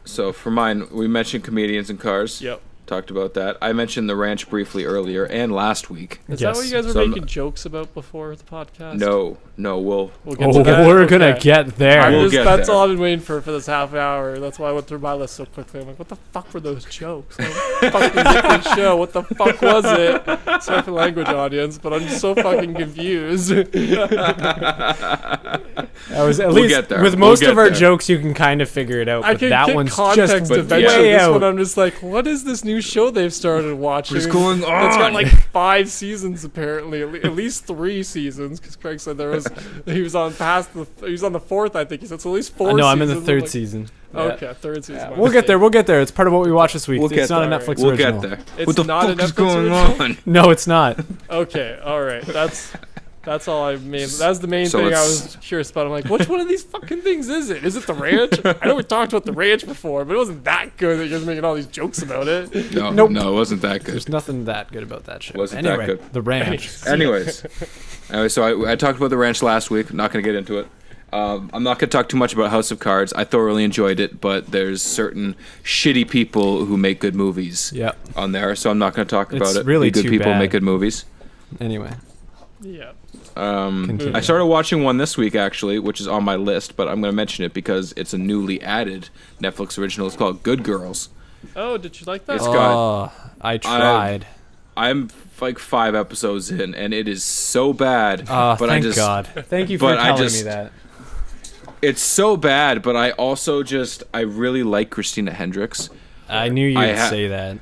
So for mine, we mentioned comedians and cars.
Yep.
Talked about that. I mentioned the ranch briefly earlier and last week.
Is
Yes.
that what you guys were
So I'm-
making jokes about before the podcast?
No,
We'll
Oh,
get to that.
we're
Okay.
gonna get there.
We'll get
That's
there.
all I've been waiting for this half hour. That's why I went through my list so quickly. I'm like, what the fuck were those jokes? What the fuck was it this show? What the fuck was it? Sorry for the language audience, but I'm just so fucking confused.
I was at
We'll
least
get there.
with
We'll
most
get
of our
there.
jokes, you can kind of figure it out.
I
But
can
that
get
one's
context
just
eventually.
way
This
out.
one, I'm just like, what is this new show they've started watching?
What's going
It's got
on?
like 5 seasons apparently, at least 3 seasons. Because Craig said he was on the 4th, I think he said. So at least 4.
No, I'm in the
seasons.
3rd
like,
season.
Okay, 3rd season.
Yeah.
my
We'll get there.
mistake.
We'll get there. It's part of what we watched this week.
We'll
It's
get
not a
there.
Netflix
We'll
original.
get there.
It's
What the
not
fuck
a
is
Netflix
going
original?
on?
No, it's not.
Okay, all right. That's all I mean. That's the main
So
thing I
it's-
was curious about. I'm like, which one of these fucking things is it? Is it the ranch? I know we talked about the ranch before, but it wasn't that good that you guys making all these jokes about it.
No,
Nope.
no, it wasn't that good.
There's nothing that good about that show.
Wasn't that
anyway,
good.
The ranch.
Anyways, so I talked about the ranch last week. Not going to get into it. I'm not going to talk too much about House of Cards. I thoroughly enjoyed it, but there's certain shitty people who make good movies
Yep.
on there, so I'm not going to talk about
It's
it.
really
good
too
people
bad.
make good movies.
Anyway,
Yeah.
continue.
I started watching one this week actually, which is on my list, but I'm going to mention it because it's a newly added Netflix original. It's called Good Girls.
Oh, did you like that?
It's got-
Oh, I tried.
I'm like 5 episodes in, and it is so bad.
Oh,
but
thank
I just,
God. Thank you for
but I
telling
just-
me that.
It's so bad, but I also I really like Christina Hendricks.
I knew
I
you'd
ha-
say that.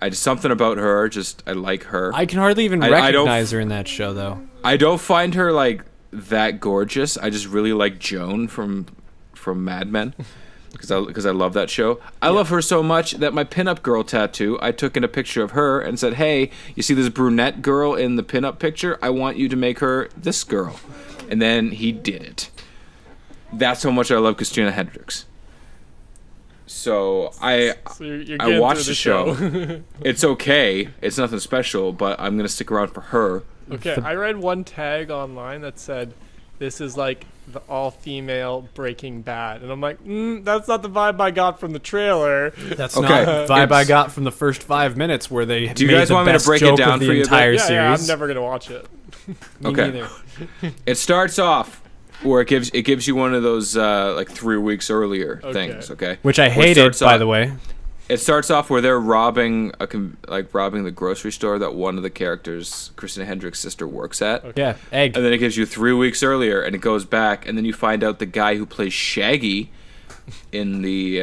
I just something about her. I like her.
I can hardly even
I don't
recognize her in that show, though.
I don't find her like that gorgeous. I just really like Joan from Mad Men because I love that show. I love her so much that my pinup girl tattoo, I took in a picture of her and said, "Hey, you see this brunette girl in the pinup picture? I want you to make her this girl." And then he did it. That's how much I love Christina Hendricks. So
So you're
I
getting
watched
through
the show. It's okay. It's nothing special, but I'm gonna stick around for her.
Okay, I read one tag online that said, "This is like the all-female Breaking Bad," and I'm like, that's not the vibe I got from the trailer.
That's
Okay,
not the vibe I
it's-
got from the first 5 minutes where they
Do you
made
guys
the
want me to
best
break it
joke
down
of the
for you a bit?
entire
Yeah,
series.
I'm never gonna watch it.
Me
Okay.
neither.
It starts off where it gives you one of those like 3 weeks earlier
Okay.
things. Okay.
Which I
Where it
hated,
starts
by
off-
the way.
It starts off where they're robbing robbing the grocery store that one of the characters, Christina Hendricks' sister, works at.
Yeah, egg.
And then it gives you 3 weeks earlier, and it goes back, and then you find out the guy who plays Shaggy in the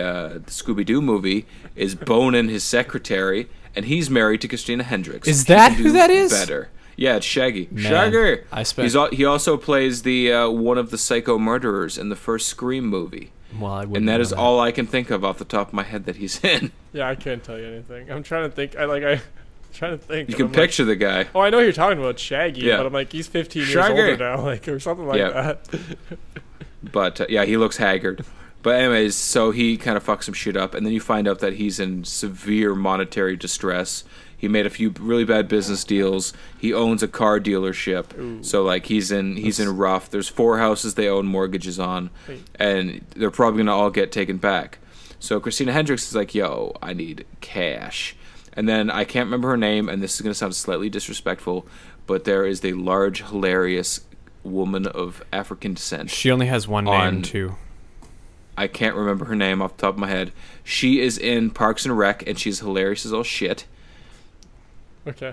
Scooby-Doo movie is boning his secretary, and he's married to Christina Hendricks.
Is
She can
that who
do
that is?
Better. Yeah, it's Shaggy.
Man,
Shaggy.
I spent-
He also plays the one of the psycho murderers in the first Scream movie,
Well, I wouldn't
and that
know
is all I can think of off the top of my head that he's in.
Yeah, I can't tell you anything. I'm trying to think. trying to think.
You
and
can
I'm
picture the guy.
oh, I know you're talking about Shaggy,
Yeah.
but I'm like, he's 15 years
Shaggy.
older now, like, or something like that.
But yeah, he looks haggard. But anyways, so he kind of fucks some shit up, and then you find out that he's in severe monetary distress. He made a few really bad business deals. He owns a car dealership, so like he's in rough. There's 4 houses they own mortgages on, and they're probably gonna all get taken back. So Christina Hendricks is like, "Yo, I need cash," and then I can't remember her name, and this is gonna sound slightly disrespectful, but there is the large, hilarious woman of African descent.
She only has one name too.
I can't remember her name off the top of my head. She is in Parks and Rec, and she's hilarious as all shit.
Okay.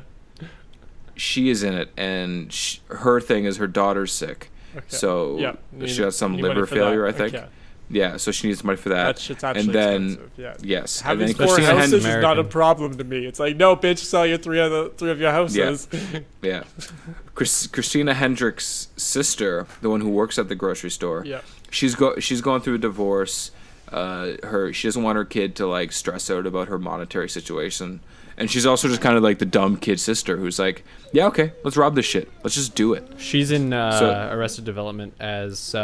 She is in it, and her thing is her daughter's sick.
Okay.
So she has some liver failure, I think.
Okay.
Yeah, so she needs money for that.
That shit's actually
and then,
expensive. Yeah.
Yes.
Having
and then
4
Christina
houses is
American.
not a problem to me. It's like, no, bitch, sell your three of your houses.
Yeah. Christina Hendricks' sister, the one who works at the grocery store.
Yeah.
She's going through a divorce. She doesn't want her kid to like stress out about her monetary situation, and she's also just kind of like the dumb kid sister who's like, yeah, okay, let's rob this shit. Let's just do it.
She's in Arrested Development as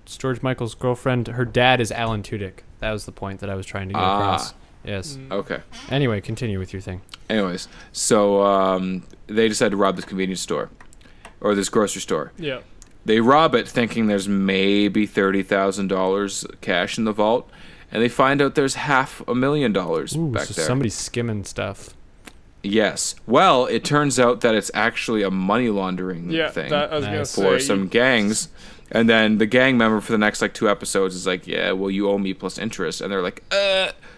George Michael's girlfriend. Her dad is Alan Tudyk. That was the point that I was trying to get across. Yes.
Okay.
Anyway, continue with your thing.
Anyways, so they decide to rob this convenience store or this grocery store.
Yeah.
They rob it thinking there's maybe $30,000 cash in the vault, and they find out there's $500,000 back
so
there.
somebody's skimming stuff.
Yes. Well, it turns out that it's actually a money laundering thing
that, I was gonna
for
say,
some gangs. And then the gang member for the next like 2 episodes is like, yeah, well, you owe me plus interest. And they're like,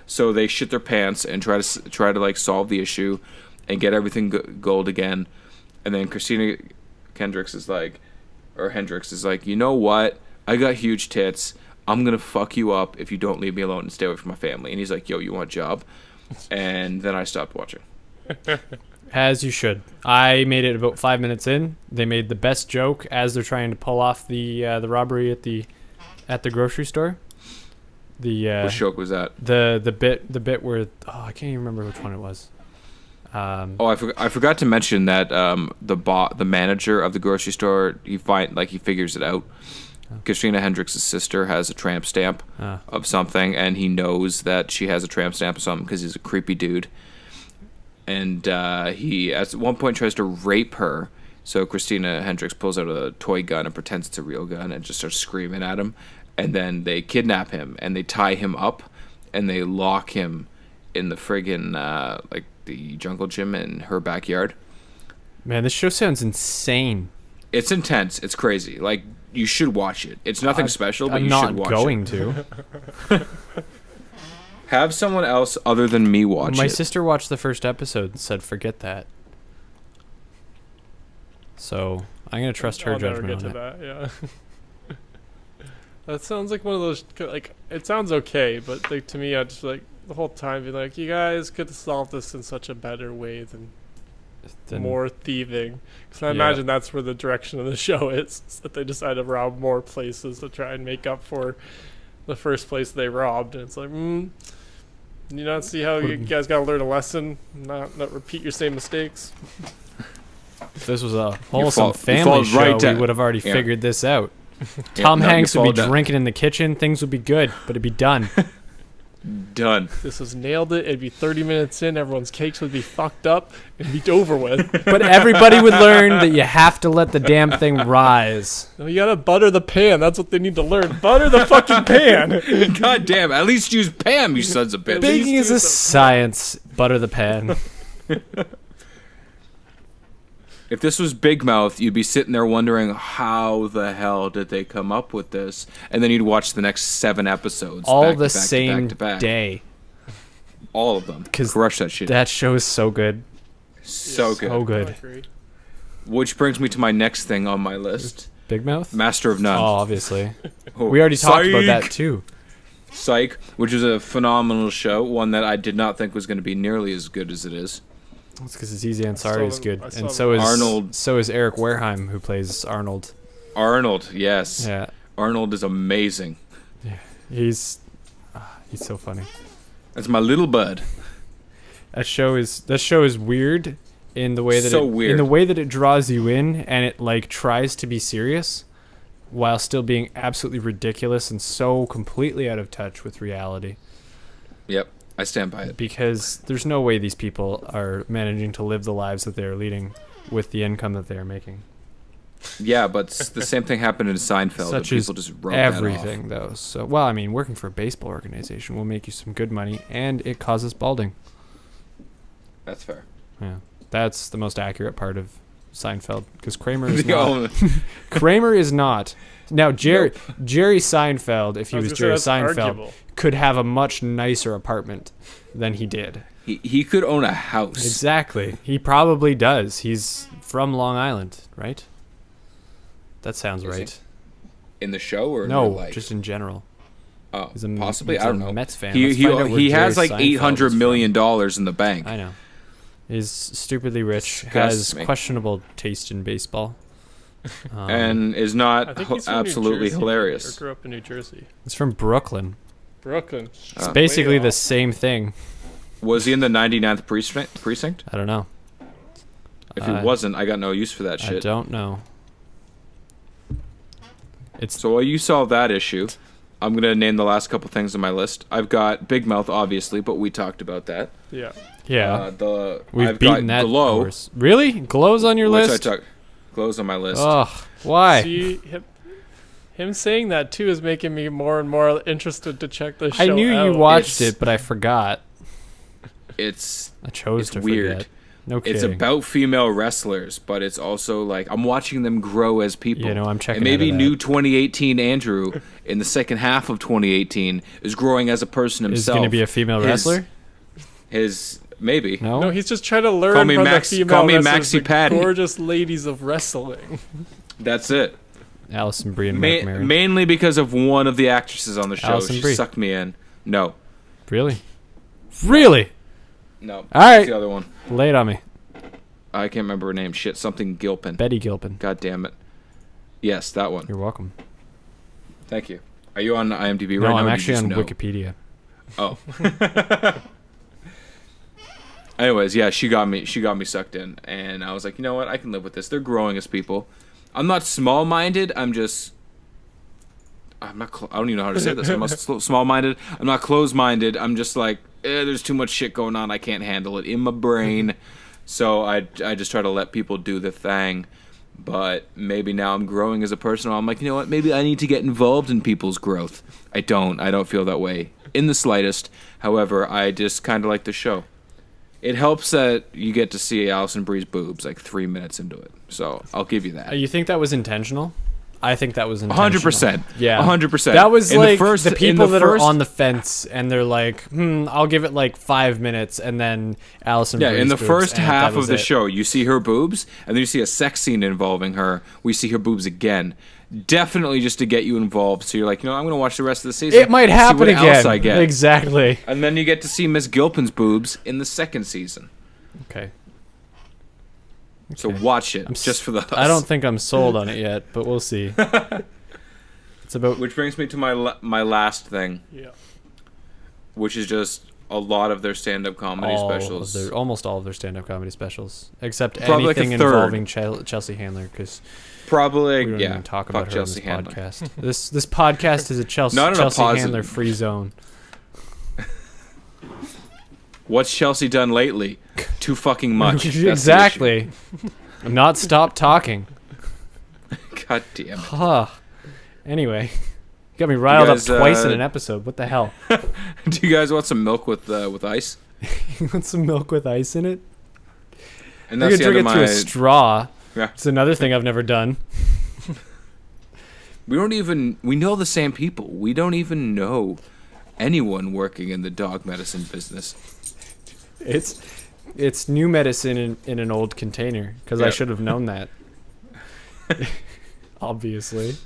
So they shit their pants and try to like solve the issue and get everything gold again. And then Christina Hendricks is like, you know what? I got huge tits. I'm gonna fuck you up if you don't leave me alone and stay away from my family. And he's like, yo, you want a job? And then I stopped watching.
As you should. I made it about 5 minutes in. They made the best joke as they're trying to pull off the robbery at the grocery store.
What joke was that?
The bit where I can't even remember which one it was.
I forgot to mention that the manager of the grocery store he figures it out. Christina Hendricks' sister has a tramp stamp of something, and he knows that she has a tramp stamp of something because he's a creepy dude. And he at one point tries to rape her. So Christina Hendricks pulls out a toy gun and pretends it's a real gun and just starts screaming at him. And then they kidnap him and they tie him up and they lock him in the friggin' the jungle gym in her backyard.
Man, this show sounds insane.
It's intense. It's crazy. Like, you should watch it. It's nothing special, but you should watch it.
I'm not going to.
Have someone else other than me watch
My
it.
sister watched the first episode and said, forget that. So, I'm going to trust her
I'll never
judgment
get
on
to
it.
that, yeah. That sounds like one of those, like, it sounds okay, but like, to me, I just like, the whole time be like, you guys could have solved this in such a better way than more thieving. Because I imagine that's where the direction of the show is that they decide to rob more places to try and make up for the first place they robbed. And it's like, you not see how you guys got to learn a lesson, not repeat your same mistakes.
If this was a wholesome family show, we would have already figured this out. Tom Hanks would be drinking in the kitchen. Things would be good, but it'd be done.
Done.
This was nailed it. It'd be 30 minutes in. Everyone's cakes would be fucked up. It'd be over with.
But everybody would learn that you have to let the damn thing rise.
No, you gotta butter the pan. That's what they need to learn. Butter the fucking pan.
God damn. At least use Pam, you sons of bitches.
Baking is a science. Butter the pan.
If this was Big Mouth, you'd be sitting there wondering how the hell did they come up with this, and then you'd watch the next 7 episodes
all
back
the
to back
same
to back.
day.
All of them. Crush that shit.
That show is so good.
So good.
So good.
Which brings me to my next thing on my list.
Big Mouth?
Master of None.
Oh, obviously. We already talked about that too.
Psych, which is a phenomenal show, one that I did not think was going to be nearly as good as it is.
That's because Aziz Ansari is good, and
so
is
Arnold.
So is Eric Wareheim, who plays Arnold.
Arnold, yes.
Yeah.
Arnold is amazing.
Yeah. He's so funny.
That's my little bud.
That show is weird in the way that
weird.
in the way that it draws you in, and it like tries to be serious while still being absolutely ridiculous and so completely out of touch with reality.
Yep, I stand by it.
Because there's no way these people are managing to live the lives that they're leading with the income that they're making.
Yeah, but the same thing happened in Seinfeld.
Such
and
as
people just wrote
everything, though. So, well, I mean, working for a baseball organization will make you some good money, and it causes balding.
That's fair.
Yeah, that's the most accurate part of Seinfeld, because Kramer is not. Kramer is not. Now, Jerry Seinfeld, if he was Jerry Seinfeld,
arguable.
could have a much nicer apartment than he did.
He could own a house.
Exactly. He probably does. He's from Long Island, right? That sounds right.
In the show or in
no,
real life?
just in general.
Oh,
He's
possibly.
he's
I don't
a
know.
Mets fan.
He
Let's find out where
he has
Jerry
like
Seinfeld
$800
is
million in the bank.
from. I know. He's stupidly rich,
Disgusts
has
me.
questionable taste in baseball.
And is not
I think he's from
absolutely
New Jersey,
hilarious.
Or grew up in New Jersey.
It's from Brooklyn.
Brooklyn.
It's
Oh.
basically
Way
the
off.
same thing.
Was he in the 99th precinct?
I don't know.
If he wasn't, I got no use for that
I
shit.
don't know. It's
So while you solve that issue, I'm going to name the last couple things on my list. I've got Big Mouth, obviously, but we talked about that.
Yeah.
yeah.
I've
We've beaten
got
that
Glow,
horse. Really? Glow's on your
which
list?
Glow's on my list.
Ugh. Why?
See, him saying that too is making me more and more interested to check this show
I knew
out.
you watched
It's-
it, but I forgot.
It's
I chose
it's
to
weird.
forget. No kidding.
It's about female wrestlers, but it's also like I'm watching them grow as people.
You know, I'm checking
And maybe
out of that.
new 2018 Andrew in the second half of 2018 is growing as a person
Is
himself.
going to be a female
His-
wrestler?
His maybe.
No?
No, he's just trying to learn
Call me
from
Max-
the female
call me
wrestlers,
Maxi
the
Patty.
gorgeous ladies of wrestling.
That's it.
Allison Brie and Mark Maron.
Mainly because of one of the actresses on the show.
Alison
She
Brie.
sucked me in. No.
Really? Really?
No.
All right.
What's the other one?
Lay it on me.
I can't remember her name. Shit, something Gilpin.
Betty Gilpin.
God damn it. Yes, that one.
You're welcome.
Thank you. Are you on IMDb
No,
right now?
I'm
or
actually
did
on
you just know?
Wikipedia.
Oh. Anyways, yeah, she got me sucked in, and I was like, you know what, I can live with this. They're growing as people. I'm not small-minded. I don't even know how to say this. I'm not small-minded. I'm not closed-minded. I'm just like, there's too much shit going on. I can't handle it in my brain. So I just try to let people do the thing. But maybe now I'm growing as a person. I'm like, you know what? Maybe I need to get involved in people's growth. I don't feel that way in the slightest. However, I just kind of like the show. It helps that you get to see Alison Brie's boobs like 3 minutes into it. So I'll give you that.
You think that was intentional? I think that was intentional.
100%.
Yeah.
100%.
That was
In
like
first-
the
in
people that
first-
are on the fence and they're like, I'll give it like 5 minutes, and then Allison
Yeah,
Brie's
in the
boobs,
first
and
half
that was
of the
it.
show, you see her boobs, and then you see a sex scene involving her. We see her boobs again. Definitely just to get you involved. So you're like, I'm going to watch the rest of the season.
It might
see
happen
what
again.
else I get.
Exactly.
And then you get to see Miss Gilpin's boobs in the second season.
Okay.
So watch it,
I'm
just for the.
I don't think I'm sold on it yet, but we'll see. It's about
Which brings me to my last thing,
Yeah.
which is just a lot of their stand-up comedy specials.
almost all of their stand-up comedy specials, except
Probably like a
anything
third.
involving Chelsea Handler, because
Probably,
we don't
yeah.
even talk
fuck
about her
Chelsea
on
Handler.
this podcast. This podcast is a Chelsea
Not in a positive-
Handler free zone.
What's Chelsea done lately? Too fucking much. That's the
Exactly. Not stop talking.
issue. God damn it.
Huh. Anyway, you got me riled
guys,
up twice in an episode. What the hell?
Do you guys want some milk with ice?
You want some milk with ice in it?
And
You
that's
can
the
drink
end of
it through
my.
a straw.
Yeah.
It's another thing I've never done.
We know the same people. We don't even know anyone working in the dog medicine business.
It's new medicine in an old container, because I
Yeah.
should have known that. Obviously.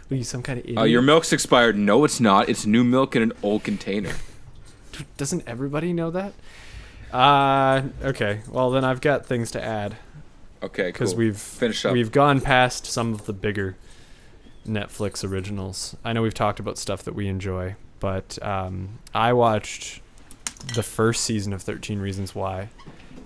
Are you some kind of idiot?
Your milk's expired. No, it's not. It's new milk in an old container.
Doesn't everybody know that? Okay. Well, then I've got things to add,
Okay,
because
cool. Finish up.
we've gone past some of the bigger Netflix originals. I know we've talked about stuff that we enjoy, but I watched the first season of 13 Reasons Why,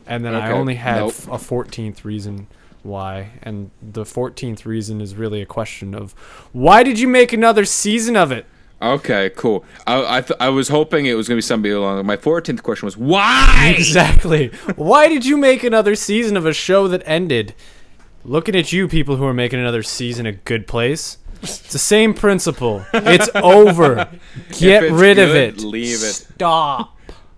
and then I
Okay,
only had
nope.
a 14th reason why, and the 14th reason is really a question of why did you make another season of it?
Okay, cool. I was hoping it was gonna be somebody along. My 14th question was why?
Exactly. Why did you make another season of a show that ended? Looking at you people who are making another season a Good Place. It's the same principle. It's over. Get
it's
rid of
good,
it.
leave it.
Stop.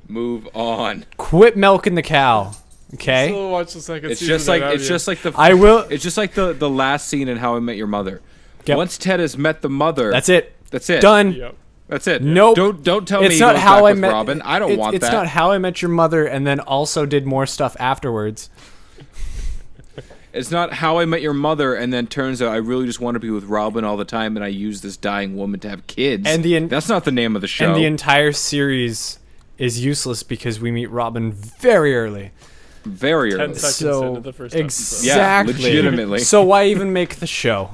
Move on.
Quit milking the cow. Okay?
Still watch the second
It's
season.
just like
without
it's
you.
just like the
I will.
It's just like the last scene in How I Met Your Mother.
Yep.
Once Ted has met the mother,
That's it.
That's it.
Done.
Yep.
That's it.
Nope.
Don't tell me
It's
he
not
goes
how
back
I
with
met
Robin. I don't want
it's
that.
not How I Met Your Mother and then also did more stuff afterwards.
It's not How I Met Your Mother and then turns out I really just want to be with Robin all the time and I use this dying woman to have kids.
And
that's not the name of the show.
And the entire series is useless because we meet Robin very early.
Very
10
early.
seconds
So
into the first episode.
exactly.
Yeah, legitimately.
So why even make the show?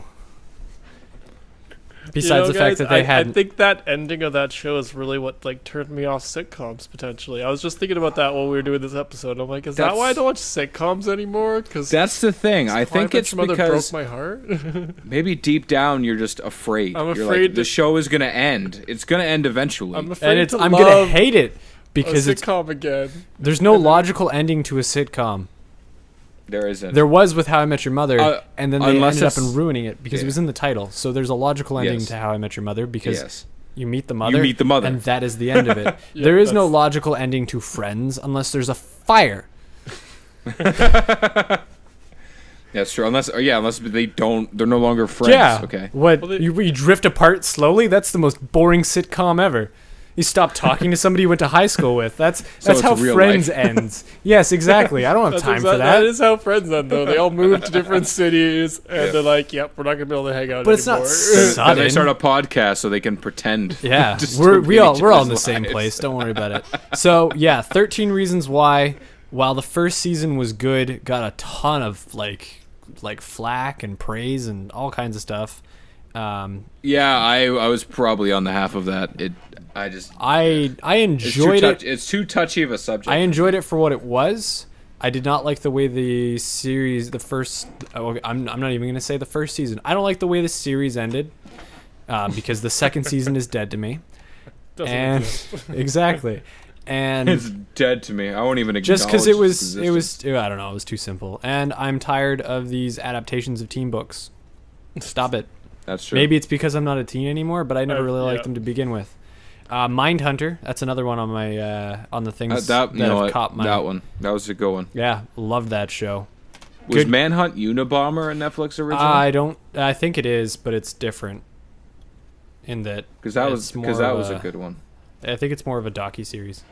Besides the fact
guys,
that they
I
had
think that ending of that show is really what like turned me off sitcoms potentially. I was just thinking about that while we were doing this episode. I'm like, is that why I don't watch sitcoms anymore? Because
That's the thing. I think it's
Mother
because
broke my heart.
maybe deep down you're just afraid.
I'm
You're
afraid
like, the show is going to end. It's going to end eventually.
I'm afraid
and it's
to
I'm gonna
love
hate it
a
because it's
sitcom again.
there's no logical ending to a sitcom.
There isn't.
There was with How I Met Your Mother, and then they
unless
ended up
it's-
in ruining it because it
yeah.
was in the title. So there's a logical ending
Yes.
to How I Met Your Mother because
Yes.
you meet the mother.
meet the mother.
and that is the end of it.
Yeah,
there is no
that's-
logical ending to Friends unless there's a fire.
That's true. Unless they don't, they're no longer friends.
Yeah.
Okay.
What
Well, they-
you drift apart slowly? That's the most boring sitcom ever. You stop talking to somebody you went to high school with. That's
it's
how
real
Friends
life.
ends. Yes, exactly. I don't have
That's
time for
exact-
that.
That is how friends end, though. They all move to different cities, and they're like, "Yep, we're not gonna be able to hang out
But it's not
anymore."
Then they
sudden.
start a podcast so they can pretend.
Yeah,
to still
we're
be
we
in
all
each
we're all in
other's
the same
lives.
place. Don't worry about it. So yeah, 13 Reasons Why. While the first season was good, got a ton of like flack and praise and all kinds of stuff.
Yeah, I was probably on the half of that.
I enjoyed it.
It's too touchy of a subject.
I enjoyed it for what it was. I did not like the way the series, the first. I'm not even gonna say the first season. I don't like the way the series ended because the second season is dead to me.
Doesn't
And
exist.
exactly, and
It's dead to me. I won't even acknowledge
just because it
its
was
existence.
I don't know, it was too simple. And I'm tired of these adaptations of teen books. Stop it.
That's true.
Maybe it's because I'm not a teen anymore, but I never really liked
yeah.
them to begin with. Mindhunter, that's another one on my on the things
that you know
have
what?
caught my.
That one. That was a good one.
Yeah, loved that show.
Was
Good.
Manhunt Unabomber a Netflix original?
I think it is, but it's different. In that,
Because that
it's more
was
of
a good one.
I think it's more of a docu-series.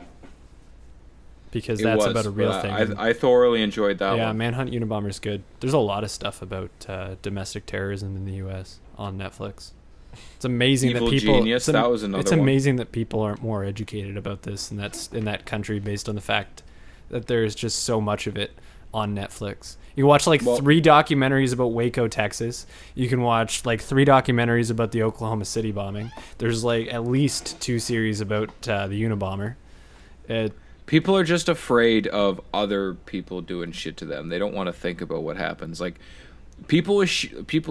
Because
It
that's
was,
about a real
but
thing.
I thoroughly enjoyed that
yeah,
one.
Manhunt Unabomber's good. There's a lot of stuff about domestic terrorism in the U.S. on Netflix. It's amazing
Evil
that people.
Genius, that was another
It's
one.
amazing that people aren't more educated about this, and that's in that country based on the fact that there's just so much of it on Netflix. You watch like 3 documentaries about Waco, Texas. You can watch like 3 documentaries about the Oklahoma City bombing. There's like at least 2 series about the Unabomber.
People are just afraid of other people doing shit to them. They don't want to think about what happens. Like people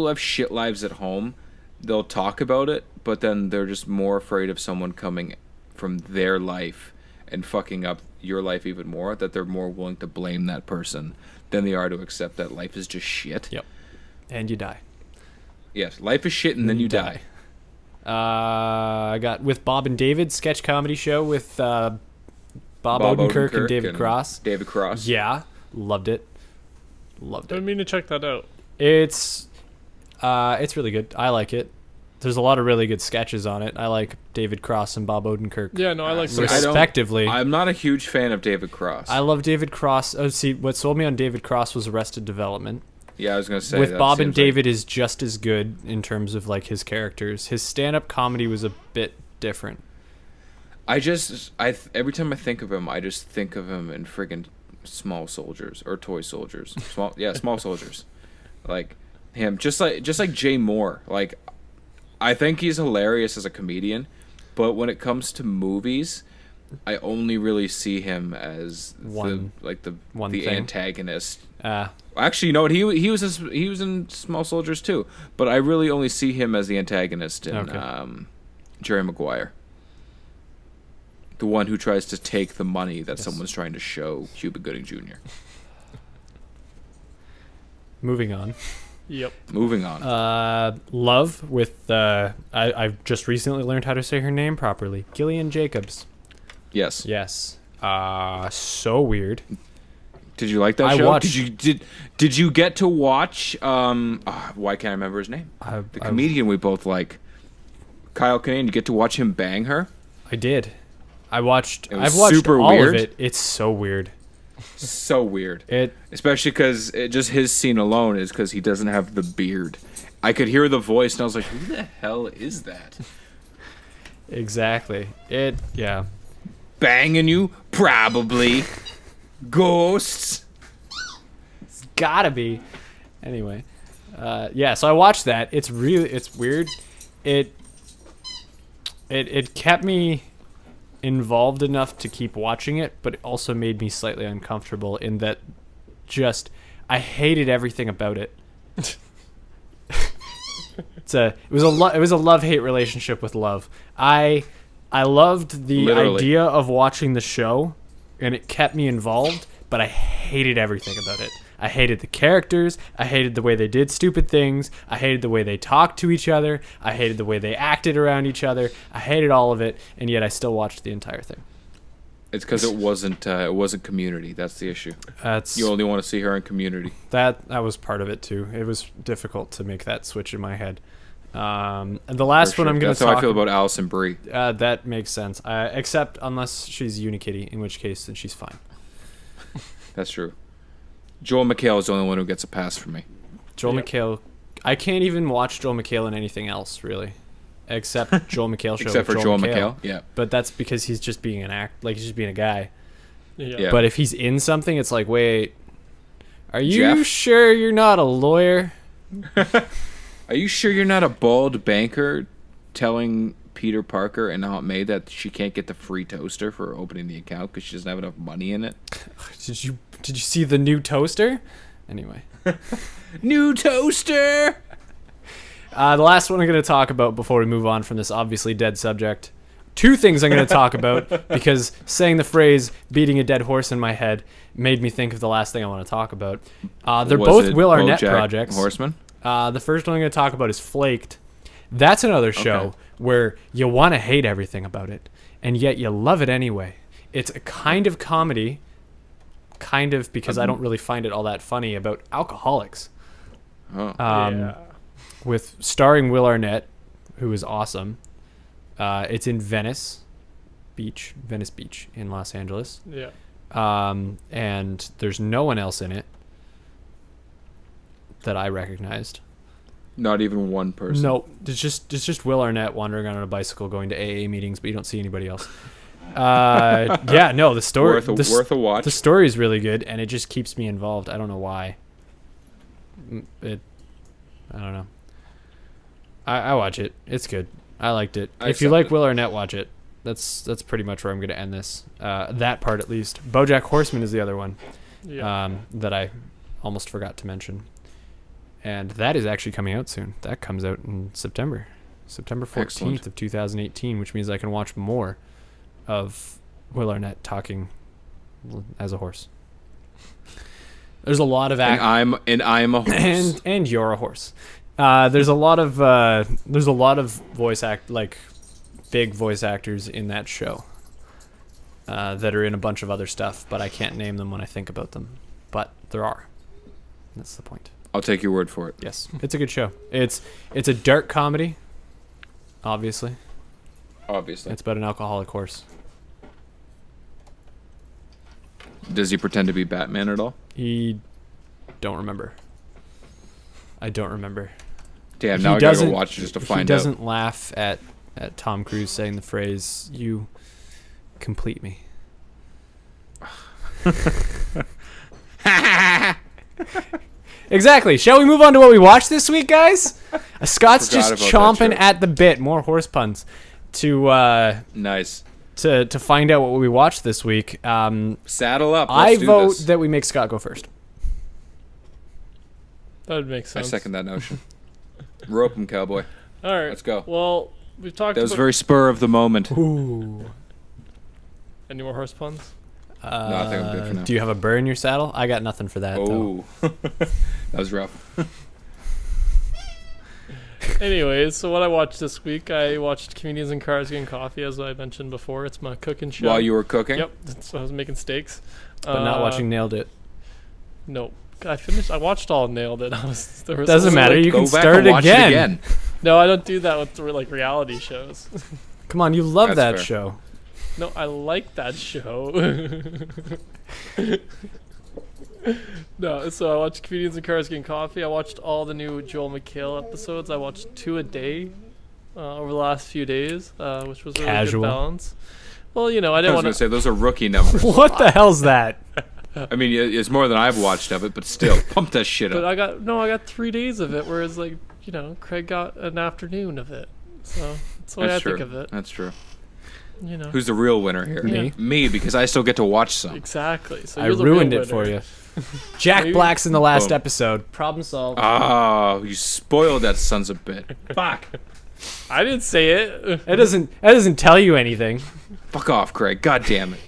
have shit lives at home. They'll talk about it, but then they're just more afraid of someone coming from their life and fucking up your life even more, that they're more willing to blame that person than they are to accept that life is just shit.
Yep. And you die.
Yes, life is shit and then you die.
I got with Bob and David sketch comedy show with Bob Odenkirk and David Cross.
David Cross.
Yeah, loved it. Loved
I
it.
mean to check that out.
It's really good. I like it. There's a lot of really good sketches on it. I like David Cross and Bob Odenkirk.
Yeah, no, I like.
Respectively.
I'm not a huge fan of David Cross.
I love David Cross. Oh, see, what sold me on David Cross was Arrested Development.
Yeah, I was gonna say
With
that
Bob and
seems like-
David is just as good in terms of like his characters. His stand-up comedy was a bit different.
Every time I think of him, I just think of him in friggin' Small Soldiers or Toy Soldiers. Small Soldiers. Like him, just like Jay Moore. Like I think he's hilarious as a comedian, but when it comes to movies, I only really see him as
One
the
thing.
antagonist.
Uh,
Actually, you know what? He was in Small Soldiers too, but I really only see him as the antagonist in Jerry Maguire, the one who tries to take the money that someone's trying to show Cuba Gooding Jr.
moving on.
Yep.
Moving on.
Love with I've just recently learned how to say her name properly. Gillian Jacobs.
Yes.
Yes. So weird.
Did you like that
I
show?
watched-
Did you get to watch? Why can't I remember his name? The comedian we both like, Kyle Kinane. You get to watch him bang her.
I did. I've watched
super
all
weird.
of it. It's so weird.
So weird.
Especially
because just his scene alone is because he doesn't have the beard. I could hear the voice and I was like, who the hell is that?
Exactly. Yeah.
Banging you? Probably. Ghosts?
It's gotta be. Anyway. Yeah, so I watched that. It's weird. It kept me involved enough to keep watching it, but it also made me slightly uncomfortable in that I hated everything about it. It was a love-hate relationship with love. I loved the idea of watching the show, and it kept me involved, but I hated everything about it. I hated the characters. I hated the way they did stupid things. I hated the way they talked to each other. I hated the way they acted around each other. I hated all of it, and yet I still watched the entire thing.
It's because it wasn't Community. That's the issue. You only want to see her in Community.
That was part of it too. It was difficult to make that switch in my head. And the last one I'm going to talk.
That's how I feel about Alison Brie.
That makes sense. Except unless she's Unikitty, in which case then she's fine.
That's true. Joel McHale is the only one who gets a pass for me.
Joel McHale. I can't even watch Joel McHale in anything else, really. Except Joel McHale show.
Except for Joel McHale, yeah.
But that's because he's just being he's just being a guy.
Yeah.
But if he's in something, it's like, wait, are you
Jeff?
sure you're not a lawyer?
Are you sure you're not a bald banker telling Peter Parker and Aunt May that she can't get the free toaster for opening the account because she doesn't have enough money in it?
Did you see the new toaster? Anyway.
New toaster!
The last one I'm going to talk about before we move on from this obviously dead subject. Two things I'm going to talk about because saying the phrase beating a dead horse in my head made me think of the last thing I want to talk about. They're both Will Arnett projects.
Horseman?
The first one I'm going to talk about is Flaked. That's another show where you want to hate everything about it, and yet you love it anyway. It's a kind of comedy, because I don't really find it all that funny, about alcoholics. With starring Will Arnett, who is awesome. It's in Venice Beach in Los Angeles.
Yeah.
And there's no one else in it that I recognized.
Not even one person.
No, it's just Will Arnett wandering on a bicycle going to AA meetings, but you don't see anybody else. The story
worth a watch.
The story is really good, and it just keeps me involved. I don't know why. I don't know. I watch it. It's good. I liked it. If you like Will Arnett, watch it. That's pretty much where I'm going to end this. That part, at least. BoJack Horseman is the other one that I almost forgot to mention. And that is actually coming out soon. That comes out in September 14th of 2018, which means I can watch more of Will Arnett talking as a horse. There's a lot of
I'm a horse.
and you're a horse. There's a lot of big voice actors in that show that are in a bunch of other stuff, but I can't name them when I think about them. But there are. That's the point.
I'll take your word for it.
Yes, it's a good show. It's a dark comedy. Obviously. It's about an alcoholic horse.
Does he pretend to be Batman at all?
I don't remember.
Damn, now I gotta go watch it just to find out.
He doesn't laugh at Tom Cruise saying the phrase, "You complete me." Exactly. Shall we move on to what we watched this week, guys? Scott's just chomping at the bit. More horse puns.
Nice.
to find out what we watched this week.
Saddle up.
I
Let's do
vote
this.
that we make Scott go first.
That would make
I
sense.
second that notion. Rope him, cowboy.
All right.
Let's go.
Well, we've talked
That was
about...
very spur of the moment.
Ooh.
Any more horse puns?
I think I'm good for now.
Do you have a burr in your saddle? I got nothing for that. Though.
Oh, that was rough.
Anyways, so what I watched this week, I watched Comedians in Cars Getting Coffee, as I mentioned before. It's my cooking show.
While you were cooking?
Yep. So I was making steaks.
But not watching Nailed It.
No. I watched all Nailed It. There was
Doesn't
also,
matter.
like-
You
Go
can
back
start
and watch it again.
No, I don't do that with like reality shows.
Come on, you love
That's
that
fair.
show.
No, I like that show. No, so I watched Comedians in Cars Getting Coffee. I watched all the new Joel McHale episodes. I watched 2 a day over the last few days, which was a really
Casual.
good balance. Well, you know, I
I
didn't
was
want
going
to...
to say, those are rookie numbers.
What the hell's that?
I mean, it's more than I've watched of it, but still, pump that shit
But
up.
I got 3 days of it, whereas, like, you know, Craig got an afternoon of it. So that's the way
That's
I
true.
think of it.
That's true.
You know.
Who's the real winner here?
Me.
Me, because I still get to watch some.
Exactly. So
I
you're the real
ruined it
winner.
for you. Jack
Maybe-
Black's in the last
Boom.
episode. Problem solved.
Oh, you spoiled that son's a bit. Fuck.
I didn't say it.
That doesn't tell you anything.
Fuck off, Craig. God damn it.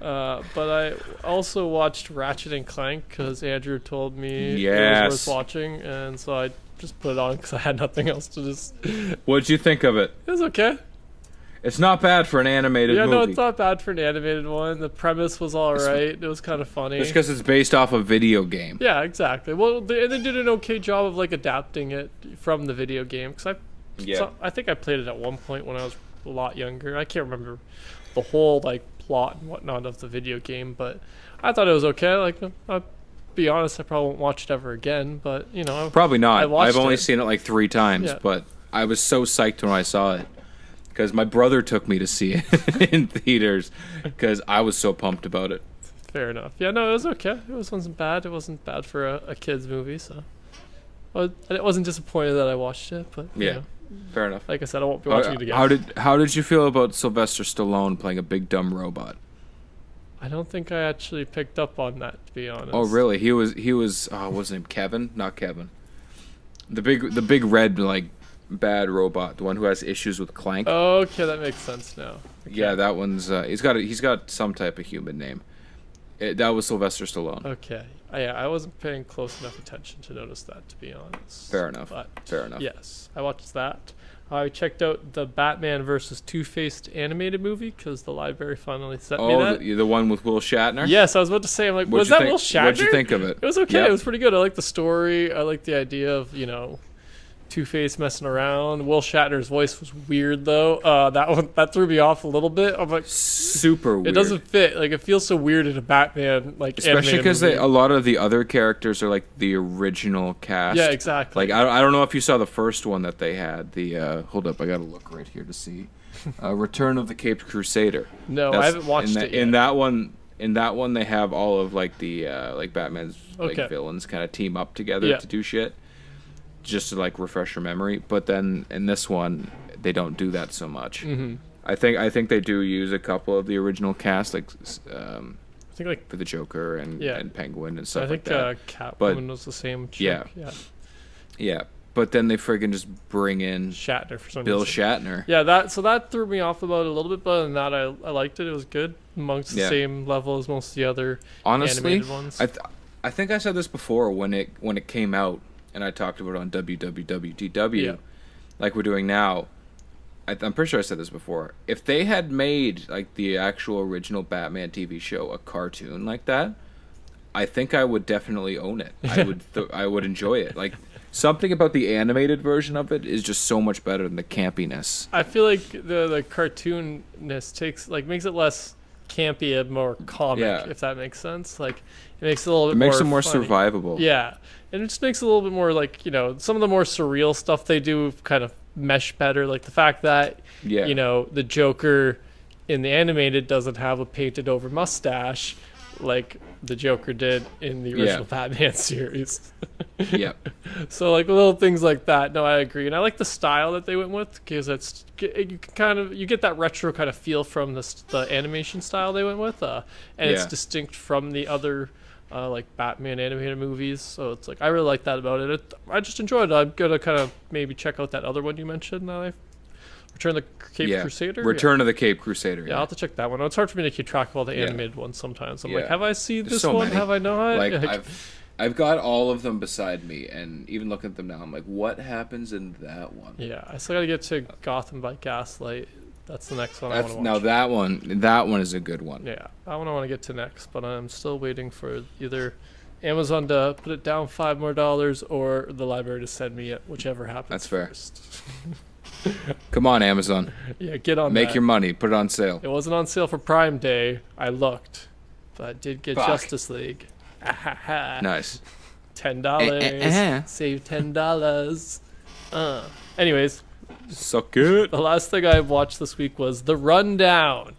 But I also watched Ratchet and Clank because Andrew told me it
Yes.
was worth watching, and so I just put it on because I had nothing else to just. It
What'd you think of it?
was okay.
It's not bad for an animated
Yeah,
movie.
no, it's not bad for an animated one. The premise was all right. It was kind of funny.
Just because it's based off a video game.
Yeah, exactly. Well, they did an okay job of like adapting it from the video game because I think I played it at one point when I was a lot younger. I can't remember the whole like plot and whatnot of the video game, but I thought it was okay. Like, I'll be honest, I probably won't watch it ever again. But you know,
Probably not.
I watched
I've only
it.
seen it like 3 times,
Yeah.
but I was so psyched when I saw it because my brother took me to see it in theaters because I was so pumped about it.
fair enough. Yeah, no, it was okay. Wasn't bad. It wasn't bad for a kids movie, so I wasn't disappointed that I watched it. But you
Yeah.
know,
Fair enough.
like I said, I won't be watching it again.
How did you feel about Sylvester Stallone playing a big dumb robot?
I don't think I actually picked up on that, to be honest.
Oh really? He was what was his name? Kevin? Not Kevin. The big red like bad robot, the one who has issues with Clank.
Okay, that makes sense now. Okay.
Yeah, that one's he's got some type of human name. That was Sylvester Stallone.
Okay. Yeah, I wasn't paying close enough attention to notice that, to be honest.
Fair enough.
But
Fair enough.
yes, I watched that. I checked out the Batman versus Two-Faced animated movie because the library finally sent me
Oh,
that.
the one with Will Shatner?
Yes, I was about to say, I'm like,
What'd
was
you
that
think-
Will Shatner?
What'd you think of it?
It was okay.
Yep.
It was pretty good. I like the story. I like the idea of, you know, Two-Face messing around. Will Shatner's voice was weird though. That threw me off a little bit. I'm like,
Super weird.
it doesn't fit. Like, it feels so weird in a Batman like
Especially
animated
because
movie.
a lot of the other characters are like the original cast.
Yeah, exactly.
Like I don't know if you saw the first one that they had. The hold up, I gotta look right here to see. Return of the Caped Crusader.
No, I
That's-
haven't watched it yet.
In that one, they have all of like the like Batman's
Okay.
like villains kind of team up together
Yeah.
to do shit, just to like refresh your memory. But then in this one, they don't do that so much.
Mm-hmm.
I think they do use a couple of the original cast, like
I think like
for the Joker and
Yeah.
and Penguin and
I
stuff
think
like that.
Catwoman
But-
was the same chick.
Yeah.
Yeah.
Yeah, but then they friggin' just bring in
Shatner for some
Bill
reason.
Shatner.
Yeah, that threw me off about it a little bit, but other than that, I liked it. It was good amongst the
Yeah.
same level as most of the other
Honestly,
animated ones.
I think I said this before when it came out, and I talked about it on WWWTW,
Yeah.
like we're doing now. I'm pretty sure I said this before. If they had made like the actual original Batman TV show a cartoon like that, I think I would definitely own it. I would enjoy it. Like something about the animated version of it is just so much better than the campiness.
I feel like the cartoonness makes it less campy and more comic,
Yeah.
if that makes sense. Like it makes it a little bit
It makes it more
funny.
survivable.
Yeah, and it just makes it a little bit more like, you know, some of the more surreal stuff they do kind of mesh better. Like the fact that
Yeah.
you know, the Joker in the animated doesn't have a painted over mustache like the Joker did in the original Batman series.
Yep.
So like little things like that. No, I agree, and I like the style that they went with because you can kind of you get that retro kind of feel from the animation style they went with, and it's distinct from the other like Batman animated movies. So it's like I really like that about it. I just enjoyed it. I'm gonna kind of maybe check out that other one you mentioned. Return of the Cape Crusader.
Return of the Cape Crusader.
Yeah, I'll have to check that one. It's hard for me to keep track of all the animated ones sometimes. I'm like, have I seen this
so
one?
many.
Have I not?
Like I've got all of them beside me, and even looking at them now, I'm like, what happens in that one?
Yeah, I still got to get to Gotham by Gaslight. That's the next one I want to watch.
Now that one is a good one.
Yeah, that one I want to get to next, but I'm still waiting for either Amazon to put it down $5 more or the library to send me it, whichever happens.
That's fair.
First.
Come on, Amazon.
Yeah, get on
Make
that.
your money. Put it on sale.
It wasn't on sale for Prime Day. I looked, but I did get
Fuck.
Justice League.
Nice.
$10. Save $10. Anyways,
Suck it.
the last thing I watched this week was The Rundown.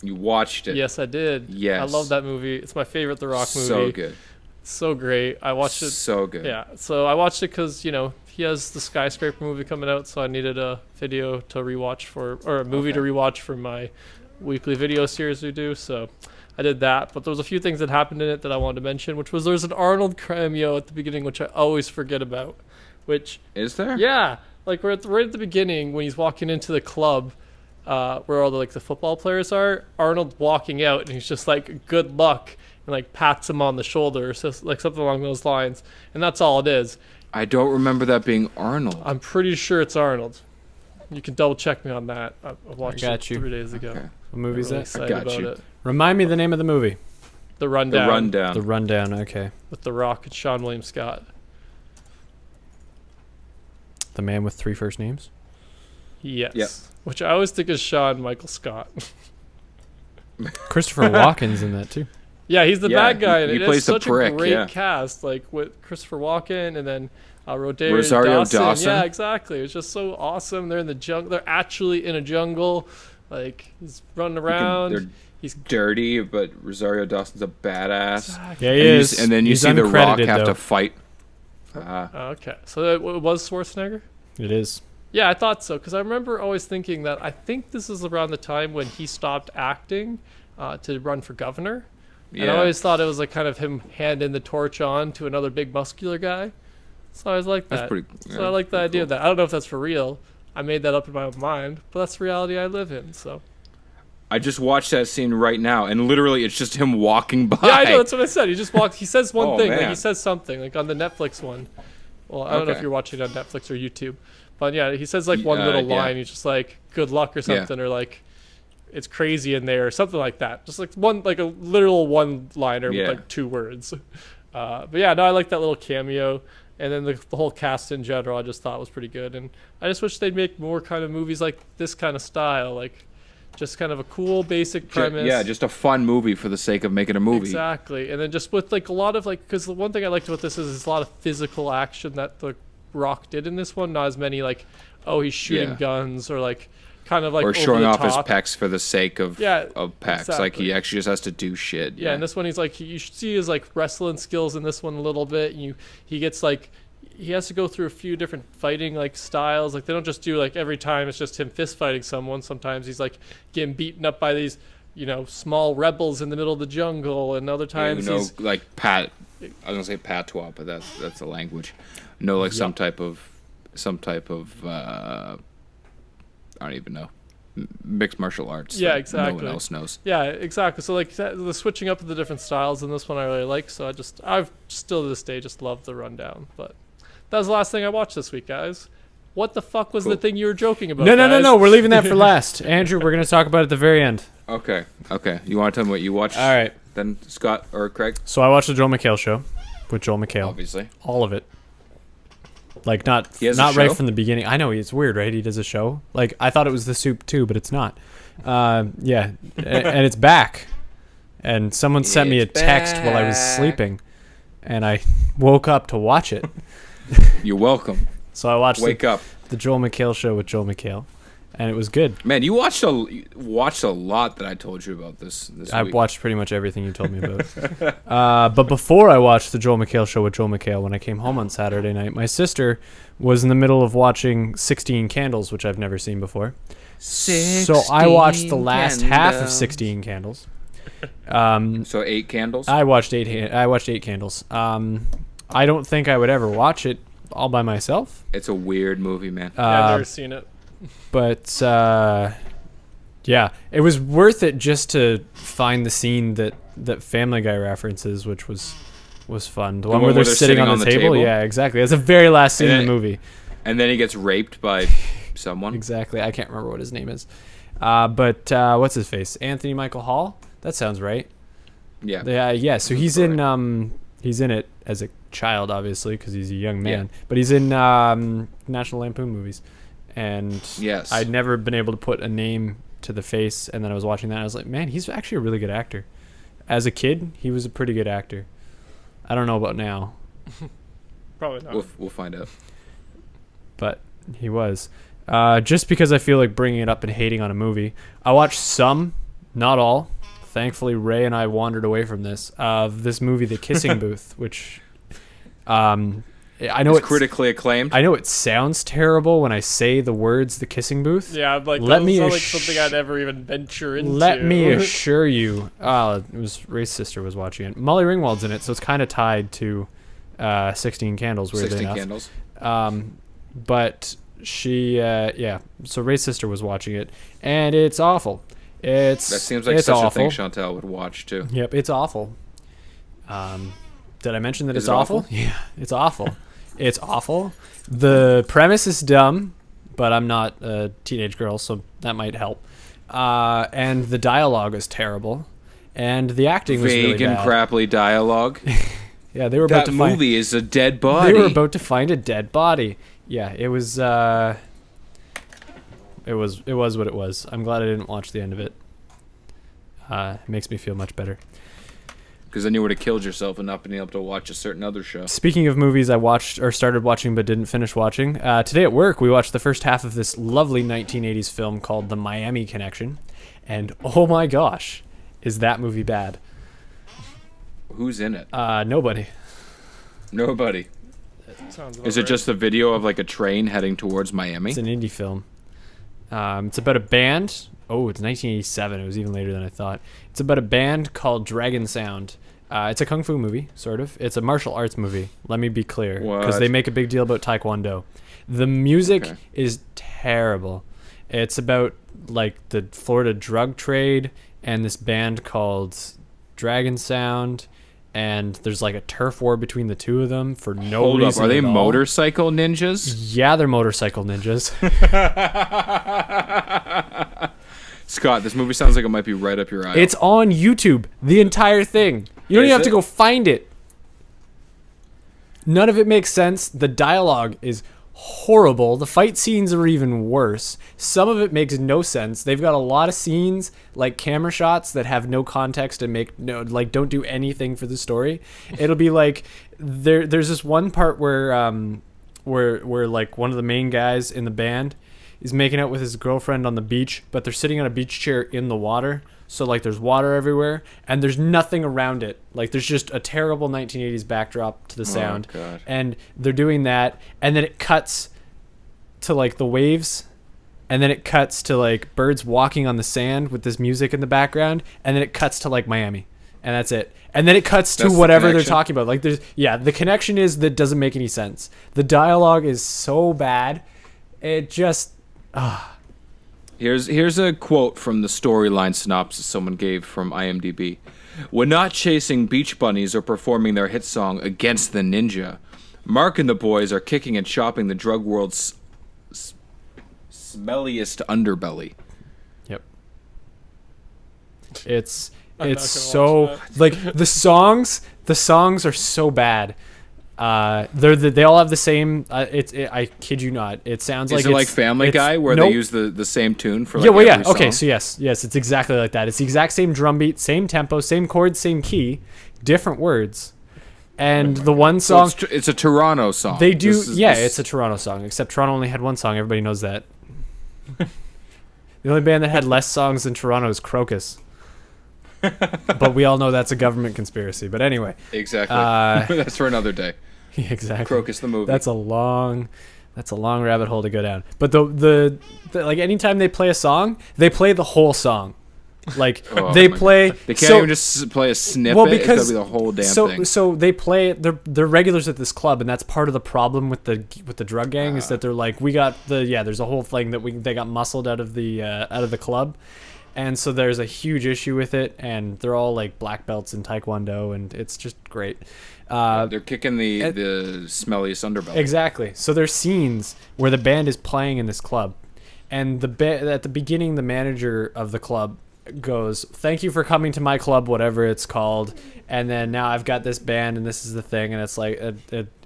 You watched it.
Yes, I did.
Yes.
I love that movie. It's my favorite The Rock movie.
So good.
So great. I watched it.
So good.
Yeah. So I watched it because, he has the Skyscraper movie coming out, so I needed a video to rewatch or a movie to rewatch for my weekly video series we do. So I did that. But there was a few things that happened in it that I wanted to mention, which was there's an Arnold cameo at the beginning, which I always forget about. Which
Is there?
yeah, like we're right at the beginning when he's walking into the club, where all the football players are. Arnold walking out, and he's just like, "Good luck," and like pats him on the shoulder, so like something along those lines. And that's all it is.
I don't remember that being Arnold.
I'm pretty sure it's Arnold. You can double check me on that. I watched
got
it
you.
3 days ago.
Okay.
What movie is
Really
that?
excited
got
about
you.
it.
Remind me the name of the movie.
The Rundown.
The Rundown.
The Rundown. Okay.
With The Rock and Sean William Scott.
The man with 3 first names.
Yes.
Yep.
Which I always think is Sean Michael Scott.
Christopher Walken's in that too.
Yeah, he's the bad guy. And
he
it
plays
is
the
such
prick,
a great
yeah.
cast. Like with Christopher Walken and then
Rosario Dawson.
Yeah, exactly. It's just so awesome. They're in the jungle. They're actually in a jungle. Like he's running around.
They're
He's
dirty, but Rosario Dawson's a badass.
Yeah, he
And
is.
and then you
He's
see The Rock
uncredited,
have
though.
to fight.
Okay, so it was Schwarzenegger.
It is.
Yeah, I thought so because I remember always thinking that I think this is around the time when he stopped acting to run for governor. And I always thought it was like kind of him handing the torch on to another big muscular guy. So I always like that.
That's pretty.
So I like the idea of that. I don't know if that's for real. I made that up in my own mind, but that's the reality I live in. So
I just watched that scene right now, and literally, it's just him walking by.
yeah, I know that's what I said. He just walks. He says one
Oh,
thing. Like
man.
he says something like on the Netflix one. Well, I don't know if
Okay.
you're watching it on Netflix or YouTube, but yeah, he says like one little
yeah.
line. He's just like "good luck" or something, or like "it's crazy in there" or something like that. Just like a literal one liner
Yeah.
with like 2 words. But yeah, no, I like that little cameo, and then the whole cast in general. I just thought was pretty good, and I just wish they'd make more kind of movies like this kind of style, like just kind of a cool basic premise.
Yeah, just a fun movie for the sake of making a movie.
Exactly, and then just with like a lot of like, because the one thing I liked about this is a lot of physical action that the Rock did in this one. Not as many like, oh, he's shooting
Yeah.
guns or like kind of like
Or
over
showing
the
off his
top.
pecs for the sake of pecs. Like
exactly.
he actually just has to do shit.
Yeah, and this one he's like, you should see his like wrestling skills in this one a little bit. And he gets like, he has to go through a few different fighting like styles. Like they don't just do like every time it's just him fist fighting someone. Sometimes he's like getting beaten up by these, small rebels in the middle of the jungle, and other times he's
like I was gonna say patois, but that's a language. No, like some type of I don't even know. Mixed martial arts.
Yeah,
that
exactly.
No one else knows.
Yeah, exactly. So like the switching up of the different styles in this one I really like. So I've still to this day just love The Rundown. But that was the last thing I watched this week, guys. What the fuck was
Cool.
the thing you were joking about?
No. We're leaving that for last. Andrew, we're going to talk about it at the very end.
Okay. You want to tell me what you watched?
All right.
Then Scott or Craig,
So I watched the Joel McHale show with Joel McHale.
obviously.
All of it. Like not
He has a
right
show?
from the beginning. I know it's weird, right? He does a show. Like I thought it was The Soup too, but it's not. Yeah, and it's back. And someone sent me a
It's
text while I was
back.
sleeping, and I woke up to watch it.
You're welcome.
So I watched
Wake up.
the Joel McHale show with Joel McHale. and it was good.
Man, you watched a lot that I told you about this
I
week.
watched pretty much everything you told me about. But before I watched the Joel McHale show with Joel McHale, when I came home on Saturday night, my sister was in the middle of watching 16 Candles, which I've never seen before. So I watched the last half of 16 Candles.
So 8 candles?
I watched 8 Candles. I don't think I would ever watch it all by myself.
It's a weird movie, man.
I've never seen it.
But yeah, it was worth it just to find the scene that Family Guy references, which was fun. The one where they're sitting on the table. Yeah, exactly. That's the very last scene in the movie.
And then he gets raped by someone.
Exactly. I can't remember what his name is. But what's his face? Anthony Michael Hall? That sounds right.
Yeah.
Yeah. So he's in it as a child, obviously, because he's a young man. Yeah. But he's in National Lampoon movies. And
yes.
I'd never been able to put a name to the face, and then I was watching that, and I was like, man, he's actually a really good actor. As a kid, he was a pretty good actor. I don't know about now.
Probably not.
We'll find out.
But he was. Just because I feel like bringing it up and hating on a movie. I watched some, not all. Thankfully, Ray and I wandered away from this movie, The Kissing Booth, which I know it's
critically acclaimed.
I know it sounds terrible when I say the words "The Kissing Booth."
Yeah, I'm like, that sounds like something I'd never even venture into.
Let me assure you, it was Ray's sister was watching it. Molly Ringwald's in it, so it's kind of tied to 16 Candles. Weirdly
16
enough.
Candles.
But she, so Ray's sister was watching it, and it's awful. That
seems like such awful. A thing Chantel would watch too.
Yep, it's awful. Did I mention that
Is
it's
it
awful?
awful?
Yeah, it's awful. It's awful. The premise is dumb, but I'm not a teenage girl, so that might help. And the dialogue is terrible, and the acting was really
vague and
bad.
crapply dialogue.
Yeah, they were about
that
to
movie is a dead body.
They were about to find a dead body. Yeah, it was. It was what it was. I'm glad I didn't watch the end of it. It makes me feel much better.
Because then you would have killed yourself and not been able to watch a certain other show.
Speaking of movies I watched or started watching but didn't finish watching, today at work we watched the first half of this lovely 1980s film called The Miami Connection. And oh my gosh, is that movie bad.
Who's in it?
Nobody.
Nobody. Is it just a video of like a train heading towards Miami?
It's an indie film. It's about a band. Oh, it's 1987. It was even later than I thought. It's about a band called Dragon Sound. It's a kung fu movie, sort of. It's a martial arts movie. Let me be clear, because they make a big deal about Taekwondo. The music is terrible. It's about like the Florida drug trade and this band called Dragon Sound. And there's like a turf war between the two of them for no reason.
Hold up, are they
at all.
Motorcycle ninjas?
Yeah, they're motorcycle ninjas.
Scott, this movie sounds like it might be right up your alley.
It's on YouTube, the entire thing. You don't even have to go find it. None of it makes sense. The dialogue is horrible. The fight scenes are even worse. Some of it makes no sense. They've got a lot of scenes, like camera shots, that have no context and don't do anything for the story. It'll be like there's this one part where like one of the main guys in the band is making out with his girlfriend on the beach, but they're sitting on a beach chair in the water. So like there's water everywhere and there's nothing around it. Like there's just a terrible 1980s backdrop to the sound.
Oh, God.
And they're doing that, and then it cuts to like the waves, and then it cuts to like birds walking on the sand with this music in the background, and then it cuts to like Miami. And that's it. And then it cuts to whatever they're talking about. Like the connection is that doesn't make any sense. The dialogue is so bad. It just
Here's a quote from the storyline synopsis someone gave from IMDb. When not chasing beach bunnies or performing their hit song Against the Ninja, Mark and the boys are kicking and chopping the drug world's smelliest underbelly.
Yep. It's so like the songs are so bad. They all have the same. I kid you not. It sounds like
it's like Family Guy where they use the same tune for like every song?
Okay, so yes, it's exactly like that. It's the exact same drum beat, same tempo, same chords, same key, different words. And the one song,
so it's a Toronto song.
They do, it's a Toronto song. Except Toronto only had one song. Everybody knows that. The only band that had less songs than Toronto is Crocus. But we all know that's a government conspiracy. But anyway.
Exactly. That's for another day.
Yeah, exactly.
Crocus the movie.
That's a long rabbit hole to go down. But the like anytime they play a song, they play the whole song. Like they play.
They can't even just play a snippet.
Well, because
it's gotta be the whole damn thing.
So they play. They're regulars at this club, and that's part of the problem with the drug gang is that they're like there's a whole thing that they got muscled out of the club, and so there's a huge issue with it, and they're all like black belts in Taekwondo, and it's just great.
They're kicking the smelliest underbelly.
Exactly. So there's scenes where the band is playing in this club, and at the beginning, the manager of the club goes, "Thank you for coming to my club, whatever it's called." And then now I've got this band, and this is the thing, and it's like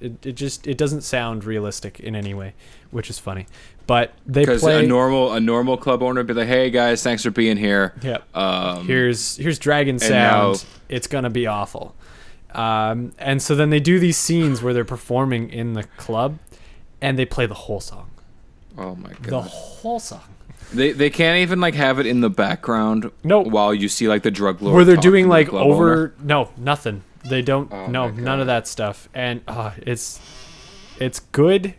it doesn't sound realistic in any way, which is funny. But they play
because a normal club owner would be like, "Hey guys, thanks for being here.
Yeah. Here's Dragon Sound. It's gonna be awful." And so then they do these scenes where they're performing in the club, and they play the whole song.
Oh my god.
The whole song.
They can't even like have it in the background.
Nope.
While you see like the drug lord.
Where they're doing like
owner.
nothing. They don't. None of that stuff. And it's good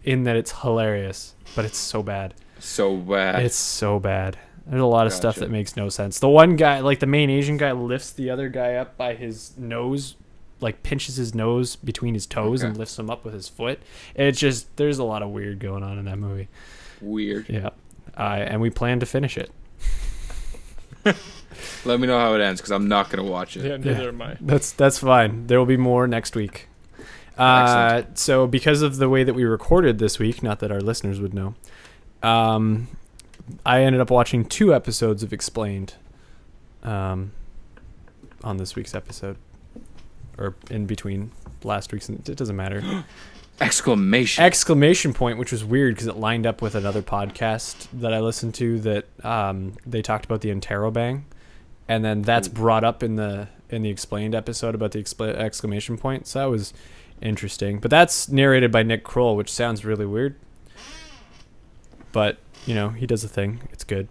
in that it's hilarious, but it's so bad.
So bad.
It's so bad. There's a lot of stuff that makes no sense. The one guy, like the main Asian guy, lifts the other guy up by his nose, like pinches his nose between his toes and lifts him up with his foot. It's just there's a lot of weird going on in that movie.
Weird.
Yeah. And we plan to finish it.
Let me know how it ends, because I'm not going to watch it.
Yeah, neither am I.
That's fine. There will be more next week. So because of the way that we recorded this week, not that our listeners would know, I ended up watching 2 episodes of Explained on this week's episode. Or in between last week's. It doesn't matter. Exclamation point, which was weird because it lined up with another podcast that I listened to that they talked about the interrobang, and then that's brought up in the Explained episode about the exclamation point. So that was interesting. But that's narrated by Nick Kroll, which sounds really weird. But he does a thing. It's good.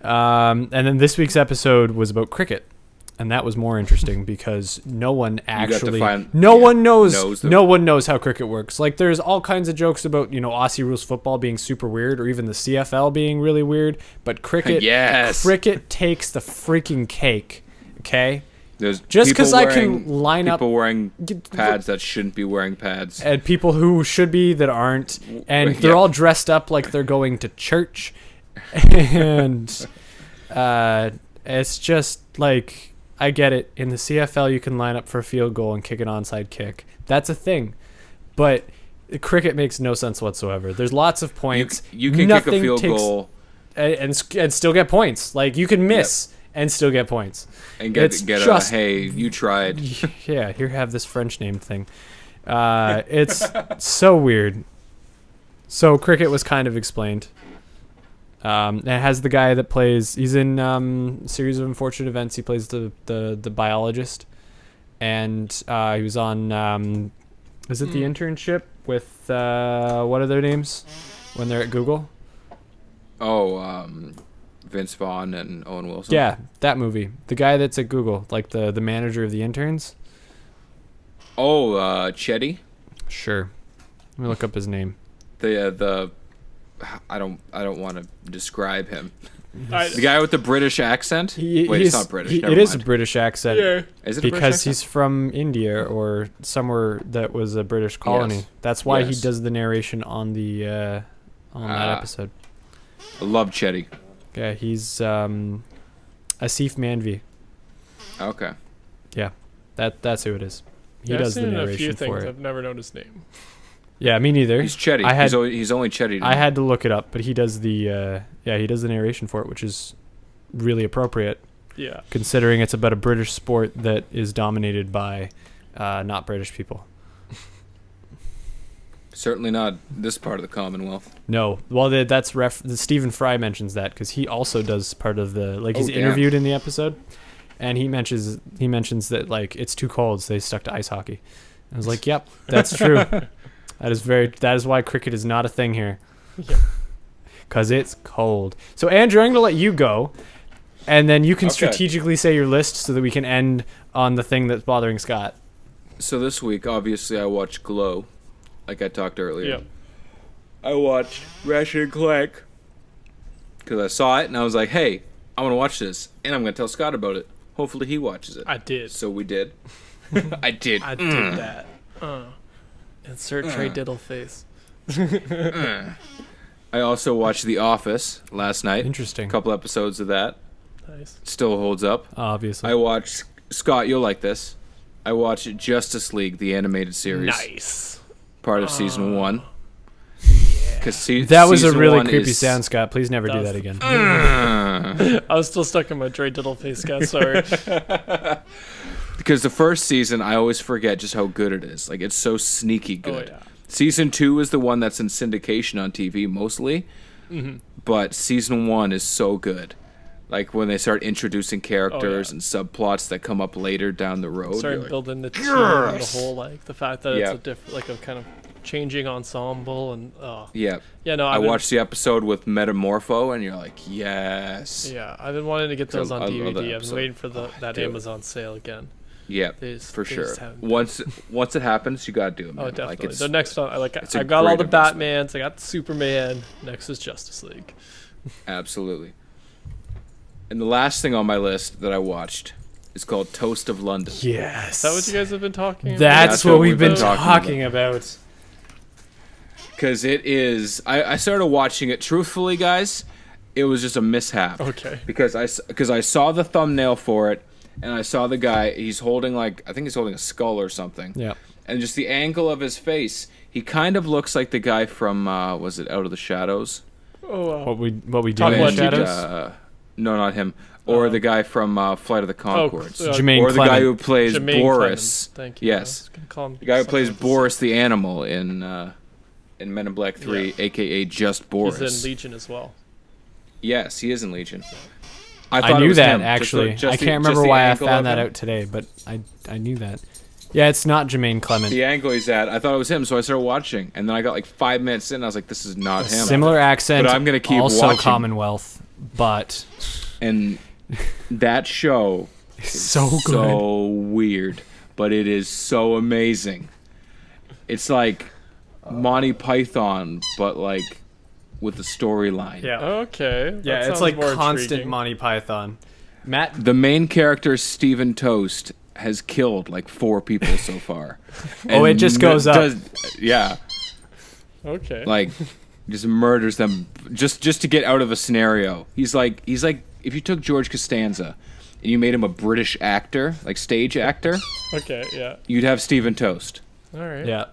And then this week's episode was about cricket. And that was more interesting because no one knows how cricket works. Like there's all kinds of jokes about, Aussie rules football being super weird, or even the CFL being really weird, but cricket takes the freaking cake. Okay?
There's
just because I can line up
people wearing pads that shouldn't be wearing pads,
and people who should be that aren't, and they're all dressed up like they're going to church, and it's just like, I get it. In the CFL, you can line up for a field goal and kick an onside kick. That's a thing. But cricket makes no sense whatsoever. There's lots of points.
You can kick a field goal
and still get points. Like you can miss and still get points.
And get hey, you tried.
Yeah, here, have this French named thing. It's so weird. So cricket was kind of explained. It has the guy that plays. He's in Series of Unfortunate Events. He plays the biologist, and he was on. Is it The Internship with what are their names when they're at Google?
Oh, Vince Vaughn and Owen Wilson.
Yeah, that movie. The guy that's at Google, like the manager of the interns.
Oh, Chetty.
Sure. Let me look up his name.
I don't want to describe him. The guy with the British accent? Wait, it's not British.
It is a British accent.
Yeah.
Is it
because he's from India or somewhere that was a British colony.
Yes.
That's why he does the narration on the that episode.
I love Chetty.
Yeah, he's Asif Manvi.
Okay.
Yeah, that's who it is. He
I've
does the
seen
narration
a few
for
things.
it.
I've never known his name.
Yeah, me neither.
He's Chetty. He's only Chetty.
I had to look it up, but he does the he does the narration for it, which is really appropriate.
Yeah.
Considering it's about a British sport that is dominated by not British people.
Certainly not this part of the Commonwealth.
No. Well, that's Stephen Fry mentions that because he also does part of the he's interviewed in the episode, and he mentions that like it's too cold, so they stuck to ice hockey. I was like, yep, that's true. That is why cricket is not a thing here.
Yeah.
because it's cold. So, Andrew, I'm going to let you go, and then you can
Okay.
strategically say your list so that we can end on the thing that's bothering Scott.
So this week, obviously, I watched Glow, like I talked earlier.
Yeah.
I watched Ratchet and Clank because I saw it and I was like, "Hey, I want to watch this," and I'm gonna tell Scott about it. Hopefully, he watches it.
I did.
So we did. I did.
I did that. Insert Trey Diddle face.
I also watched The Office last night.
Interesting.
A couple episodes of that.
Nice.
Still holds up.
Obviously.
I watched Scott. You'll like this. I watched Justice League, the animated series,
Nice.
part of season 1. Because
that was a really creepy sound, Scott. Please never do
That
that again.
I was still stuck in my Trey Diddle face, guys. Sorry.
Because the first season, I always forget just how good it is. Like, it's so sneaky good.
Oh, yeah.
Season 2 is the one that's in syndication on TV mostly, but season 1 is so good. Like, when they start introducing characters and subplots that come up later down the road.
Started
you're like,
building the team, the whole, like, the fact that
Yeah.
it's a different, like, a kind of changing ensemble, and
yeah.
yeah, no,
I watched the episode with Metamorpho, and you're like, yes.
Yeah, I've been wanting to get those on
I love that
DVD. I've been
episode.
waiting for that
Do it.
Amazon sale again.
Yeah,
They just-
for
they
sure.
just haven't been.
Once it happens, you gotta do it, man.
Oh,
Like,
definitely.
it's,
The next one,
it's a
I got all
great
the
investment.
Batmans. I got Superman. Next is Justice League.
Absolutely. And the last thing on my list that I watched is called Toast of London.
Yes.
Is that what you guys have been talking about?
That's what we've been
talking
talking about.
Because it is... I started watching it. Truthfully, guys, it was just a mishap.
Okay.
Because I saw the thumbnail for it, and I saw the guy, he's holding I think he's holding a skull or something.
Yeah.
And just the angle of his face, he kind of looks like the guy from, was it Out of the Shadows?
Oh, wow.
What we do
Top
in
one,
the
Shadows?
shadows?
No, not him. Or the guy from Flight of the Conchords.
Jermaine
or the guy
Clement.
who plays
Jermaine
Boris.
Clement. Thank you. I
Yes.
was gonna call him
The guy who
something
plays
else.
Boris the Animal in Men in Black 3, a.k.a. Just Boris.
He's in Legion as well.
Yes, he is in Legion.
I
thought it
knew
was
that,
him.
actually.
Just
I
the-
can't remember
just the
why I
angle
found
of
that
him.
out today, but I knew that. Yeah, it's not Jermaine Clement.
The angle he's at, I thought it was him, so I started watching. And then I got like 5 minutes in, and I was like, this is not him.
Similar accent,
But I'm gonna keep
also
watching.
Commonwealth, but
And that show
so good.
so weird, but it is so amazing. It's like Monty Python, but like with a storyline.
Yeah.
Okay. that
Yeah, it's
sounds
like
more
constant
intriguing.
Monty Python. Matt,
The main character, Stephen Toast, has killed like 4 people so far.
Oh, it just goes up.
Yeah,
Okay.
like just murders them just to get out of a scenario. He's like if you took George Costanza and you made him a British actor, like stage actor,
Okay. Yeah.
you'd have Stephen Toast.
All right.
yeah.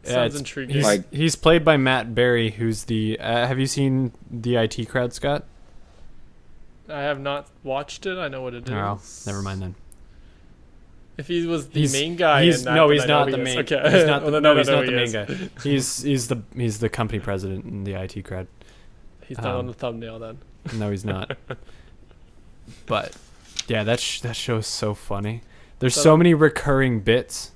Sounds
it's-
intriguing.
He's,
Like-
he's played by Matt Berry, who's the... have you seen the IT Crowd, Scott?
I have not watched it. I know what it is.
Oh, never mind then.
If he was the
He's-
main guy,
he's,
in that,
no,
then
he's
I know
not
he
the
is.
main.
Okay.
He's not the,
Well, then
no,
I
he's
know
not
who
the
he
main
is.
guy. He's the company president in the IT Crowd.
He's not on the thumbnail then.
No, he's not. But yeah, that show is so funny. There's
So-
so many recurring bits.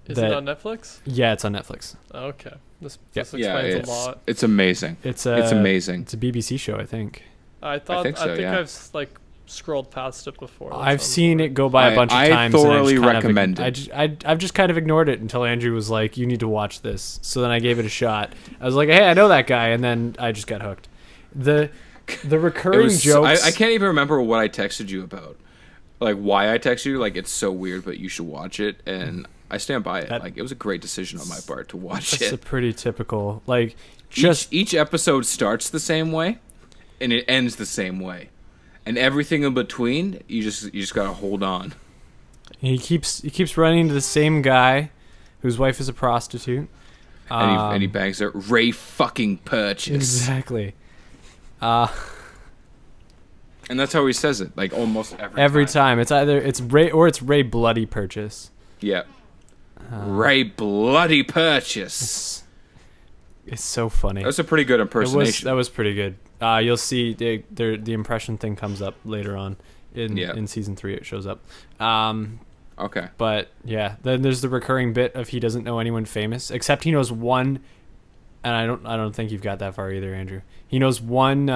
Is
That-
it on Netflix?
Yeah, it's on Netflix.
Okay. This
Yeah.
explains
Yeah,
a lot.
it's amazing.
It's
It's amazing.
It's a BBC show, I think.
I thought.
think so, yeah.
I've like scrolled past it before. That
I've
sounds
seen
right.
it go by a bunch of
I
times. and
thoroughly
just kind of
recommend
I
it.
just, I've just kind of ignored it until Andrew was like, "You need to watch this." So then I gave it a shot. I was like, "Hey, I know that guy," and then I just got hooked. The
It
recurring
was,
jokes.
I can't even remember what I texted you about. Like why I texted you. Like it's so weird, but you should watch it, and I stand by it.
That-
Like it was a great decision on my part to watch
That's a
it.
pretty typical, like, just
Each episode starts the same way, and it ends the same way, and everything in between, you just gotta hold on.
he keeps running into the same guy, whose wife is a prostitute.
And he bangs her. Ray fucking Purchase.
Exactly.
And that's how he says it, like almost
Every time it's either it's Ray or it's Ray Bloody Purchase.
Yeah. Ray bloody Purchase.
It's so funny.
That was a pretty good impersonation.
That was pretty good. You'll see the impression thing comes up later on in season 3. It shows up.
Okay.
But yeah, then there's the recurring bit of he doesn't know anyone famous except he knows one and I don't think you've got that far either, Andrew. He knows one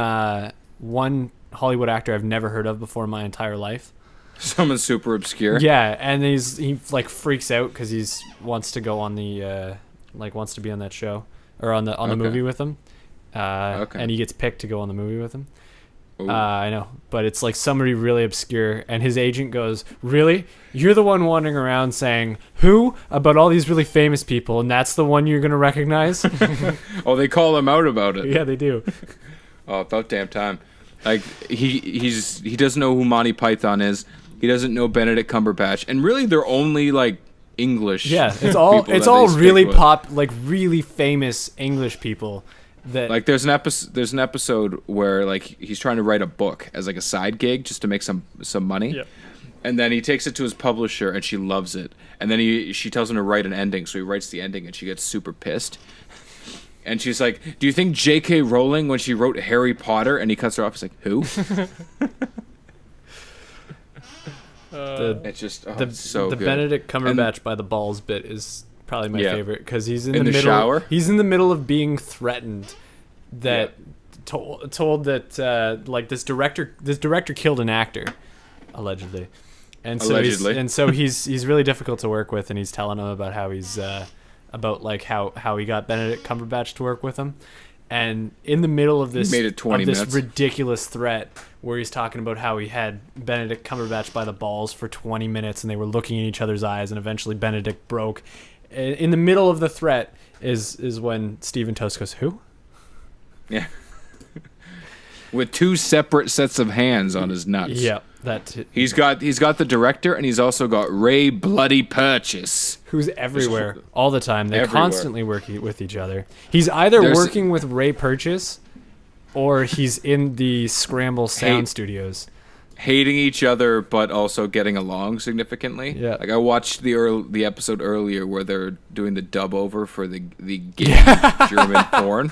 Hollywood actor I've never heard of before in my entire life.
Someone super obscure.
Yeah, and he like freaks out because he's wants to go on the wants to be on that show or on the movie with him. And he gets picked to go on the movie with him. I know, but it's like somebody really obscure, and his agent goes, "Really? You're the one wandering around saying who about all these really famous people, and that's the one you're gonna recognize?"
Oh, they call him out about it.
Yeah, they do.
Oh, about damn time. Like he doesn't know who Monty Python is. He doesn't know Benedict Cumberbatch, and really they're only like English.
Yeah, it's all really really famous English people. That
like there's an episode where like he's trying to write a book as like a side gig just to make some money.
Yeah.
And then he takes it to his publisher and she loves it. And then she tells him to write an ending, so he writes the ending and she gets super pissed. And she's like, "Do you think J.K. Rowling when she wrote Harry Potter?" And he cuts her off. He's like, "Who?" It's just it's so good.
The Benedict Cumberbatch by the balls bit is probably my favorite because he's in the middle.
Shower?
He's in the middle of being threatened that told that like this director killed an actor allegedly, and so he's really difficult to work with, and he's telling him about how he's about like how he got Benedict Cumberbatch to work with him, and in the middle of this ridiculous threat where he's talking about how he had Benedict Cumberbatch by the balls for 20 minutes and they were looking in each other's eyes and eventually Benedict broke. In the middle of the threat is when Stephen Toast goes, "Who?"
Yeah. With two separate sets of hands on his nuts.
Yeah,
he's got the director and he's also got Ray Bloody Purchase,
who's everywhere all the time. They're constantly working with each other. He's either working with Ray Purchase or he's in the Scramble Sound Studios.
Hating each other, but also getting along significantly. Yeah, like I watched the episode earlier where they're doing the dub over for the gay German porn,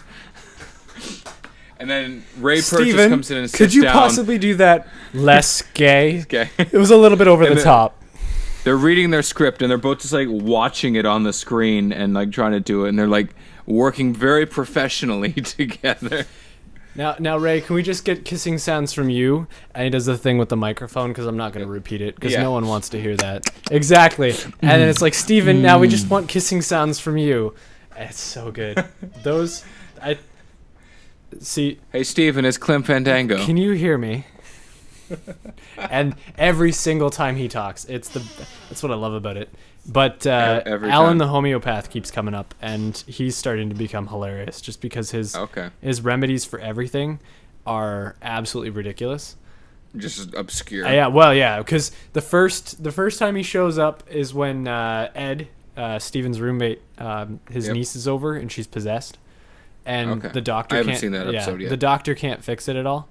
and then Ray Purchase comes in and sits down.
Could you possibly do that less gay?
Okay.
It was a little bit over the top.
They're reading their script and they're both just like watching it on the screen and like trying to do it, and they're like working very professionally together.
Now, Ray, can we just get kissing sounds from you? And he does the thing with the microphone because I'm not going to repeat it because no one wants to hear that. Exactly. And then it's like, "Steven, now we just want kissing sounds from you." It's so good. See.
Hey, Steven, it's Clem Fandango.
Can you hear me? And every single time he talks, that's what I love about it. But Alan the homeopath keeps coming up, and he's starting to become hilarious just because his remedies for everything are absolutely ridiculous.
Just obscure.
Yeah, because the first time he shows up is when Ed, Steven's roommate, his niece is over and she's possessed, and the doctor
haven't seen that episode yet.
The doctor can't fix it at all.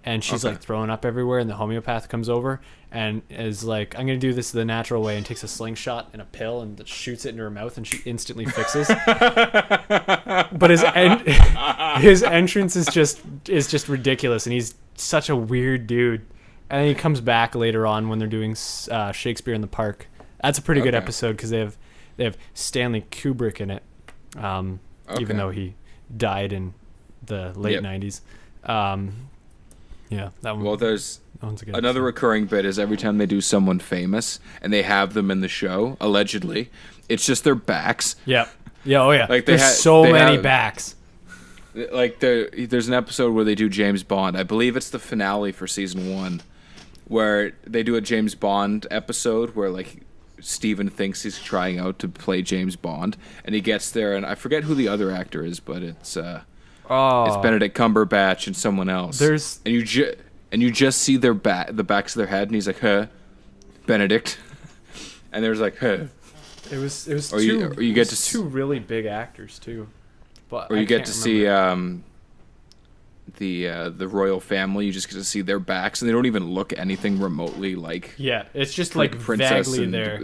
And she's like throwing up everywhere, and the homeopath comes over and is like, "I'm going to do this the natural way," and takes a slingshot and a pill and shoots it in her mouth, and she instantly fixes. But his entrance is just ridiculous, and he's such a weird dude. And then he comes back later on when they're doing Shakespeare in the Park. That's a pretty good episode because they have Stanley Kubrick in it, even though he died in the late 90s. Yeah, that one.
Well, there's another recurring bit is every time they do someone famous and they have them in the show, allegedly, it's just their backs.
Yeah. Yeah, oh yeah.
Like
there's so many backs.
Like there's an episode where they do James Bond. I believe it's the finale for season 1 where they do a James Bond episode where like Steven thinks he's trying out to play James Bond and he gets there and I forget who the other actor is, but it's Benedict Cumberbatch and someone else. And you just see the backs of their head, and he's like, "Huh, Benedict," and there's like, "Huh."
It was
you get to
two really big actors too, but
or you get to see the royal family. You just get to see their backs, and they don't even look anything remotely like.
Yeah, it's just like
princess
vaguely
and
there.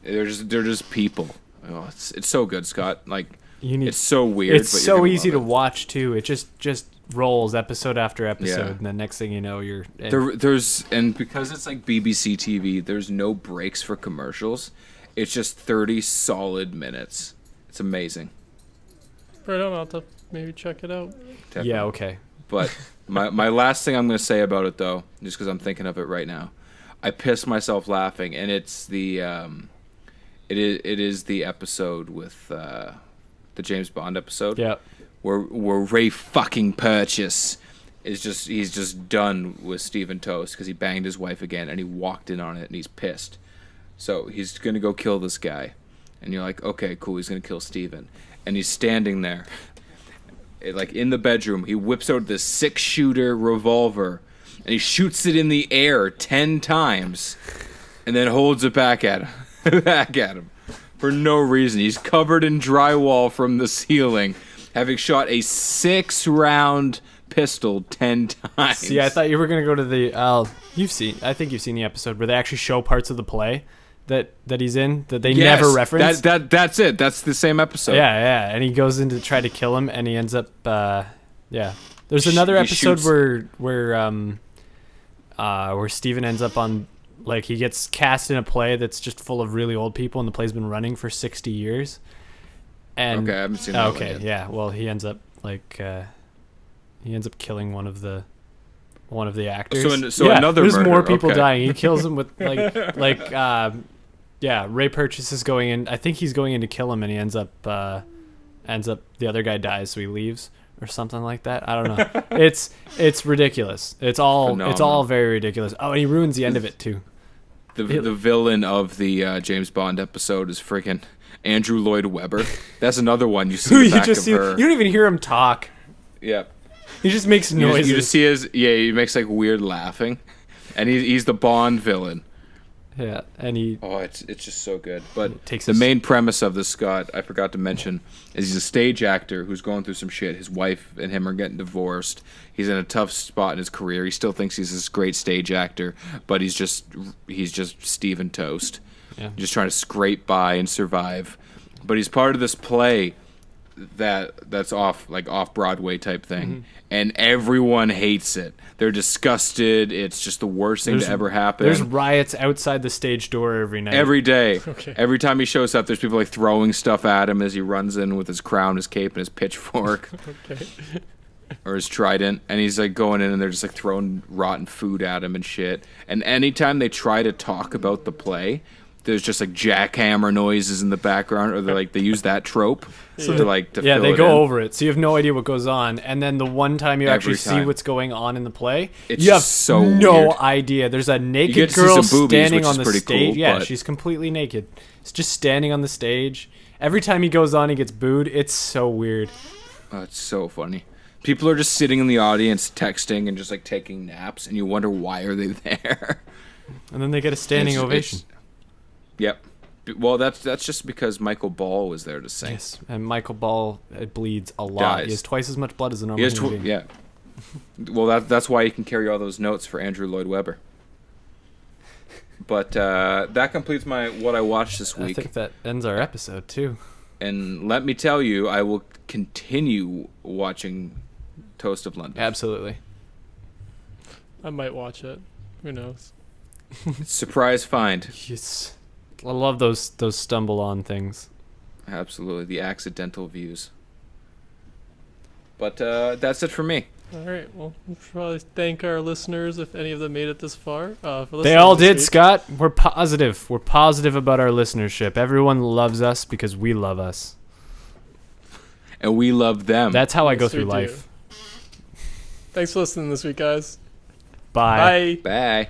They're just people. Oh, it's so good, Scott. Like. It's so weird.
It's
but
so easy to watch too. It just rolls episode after episode, and the next thing you know, you're
there's because it's like BBC TV. There's no breaks for commercials. It's just 30 solid minutes. It's amazing.
Right on. I'll have to maybe check it out.
Definitely.
Yeah, okay.
But my last thing I'm going to say about it, though, just because I'm thinking of it right now, I pissed myself laughing, and it's the it is the episode with the James Bond episode.
Yeah.
Where Ray fucking Purchase he's just done with Stephen Toast because he banged his wife again, and he walked in on it, and he's pissed. So he's gonna go kill this guy, and you're like, okay, cool, he's gonna kill Stephen, and he's standing there. Like in the bedroom, he whips out this 6-shooter revolver, and he shoots it in the air 10 times, and then holds it back at him, for no reason. He's covered in drywall from the ceiling, having shot a 6-round pistol 10 times.
See, I thought you were gonna go to the. I think you've seen the episode where they actually show parts of the play that he's in that they never reference.
That's it. That's the same episode.
Yeah, and he goes in to try to kill him, and he ends up. There's another episode where Steven ends up on, like, he gets cast in a play that's just full of really old people, and the play's been running for 60 years. And
okay, I haven't seen that one yet.
Yeah. Well, he ends up killing one of the actors.
So another
there's
murder.
more people
Okay.
dying. He kills him with Ray Purchase is going in. I think he's going in to kill him, and he ends up the other guy dies, so he leaves or something like that. I don't know. It's ridiculous. It's all very ridiculous. Oh, and he ruins the end of it too.
The villain of the James Bond episode is freaking Andrew Lloyd Webber. That's another one you see the back of her.
You don't even hear him talk.
Yeah.
He just makes noises.
You just see he makes like weird laughing, and he's the Bond villain.
Yeah, and he.
Oh, it's just so good. But
takes
the main premise of this, Scott, I forgot to mention, is he's a stage actor who's going through some shit. His wife and him are getting divorced. He's in a tough spot in his career. He still thinks he's this great stage actor, but he's just Stephen Toast.
Yeah.
Just trying to scrape by and survive. But he's part of this play that's off Broadway type thing, and everyone hates it. They're disgusted. It's just the worst thing to ever happen.
There's riots outside the stage door every night.
Every day.
Okay.
Every time he shows up, there's people like throwing stuff at him as he runs in with his crown, his cape, and his pitchfork.
Okay.
Or his trident, and he's like going in and they're just like throwing rotten food at him and shit. And anytime they try to talk about the play, there's just like jackhammer noises in the background, or they use that trope to fill
they
it
go
in.
over it, so you have no idea what goes on. And then the one time you actually see what's going on in the play, you have
so
no
weird.
idea. There's a naked
get to see
girl
some boobies,
standing
which
on
is
the
pretty
stage.
cool,
Yeah,
but-
she's completely naked. It's just standing on the stage. Every time he goes on, he gets booed. It's so weird.
Oh, it's so funny. People are just sitting in the audience texting and just like taking naps, and you wonder why are they there.
And then they get a standing ovation.
Yep. Well, that's just because Michael Ball was there to sing.
Yes, and Michael Ball bleeds a lot.
Dies.
He has twice as much blood as a normal
He has
human being.
yeah. Well, that's why he can carry all those notes for Andrew Lloyd Webber. But that completes what I watched this week.
I think that ends our episode too.
And let me tell you, I will continue watching Toast of London.
Absolutely.
I might watch it. Who knows?
Surprise find.
Yes. I love those stumble on things.
Absolutely. The accidental views. But that's it for me.
All right. Well, we'll probably thank our listeners if any of them made it this far. For listening
They all
this
did,
week.
Scott. We're positive. We're positive about our listenership. Everyone loves us because we love us.
And we love them.
That's how I go
Yes, we
through
do.
life.
Thanks for listening this week, guys.
Bye.
Bye.
Bye.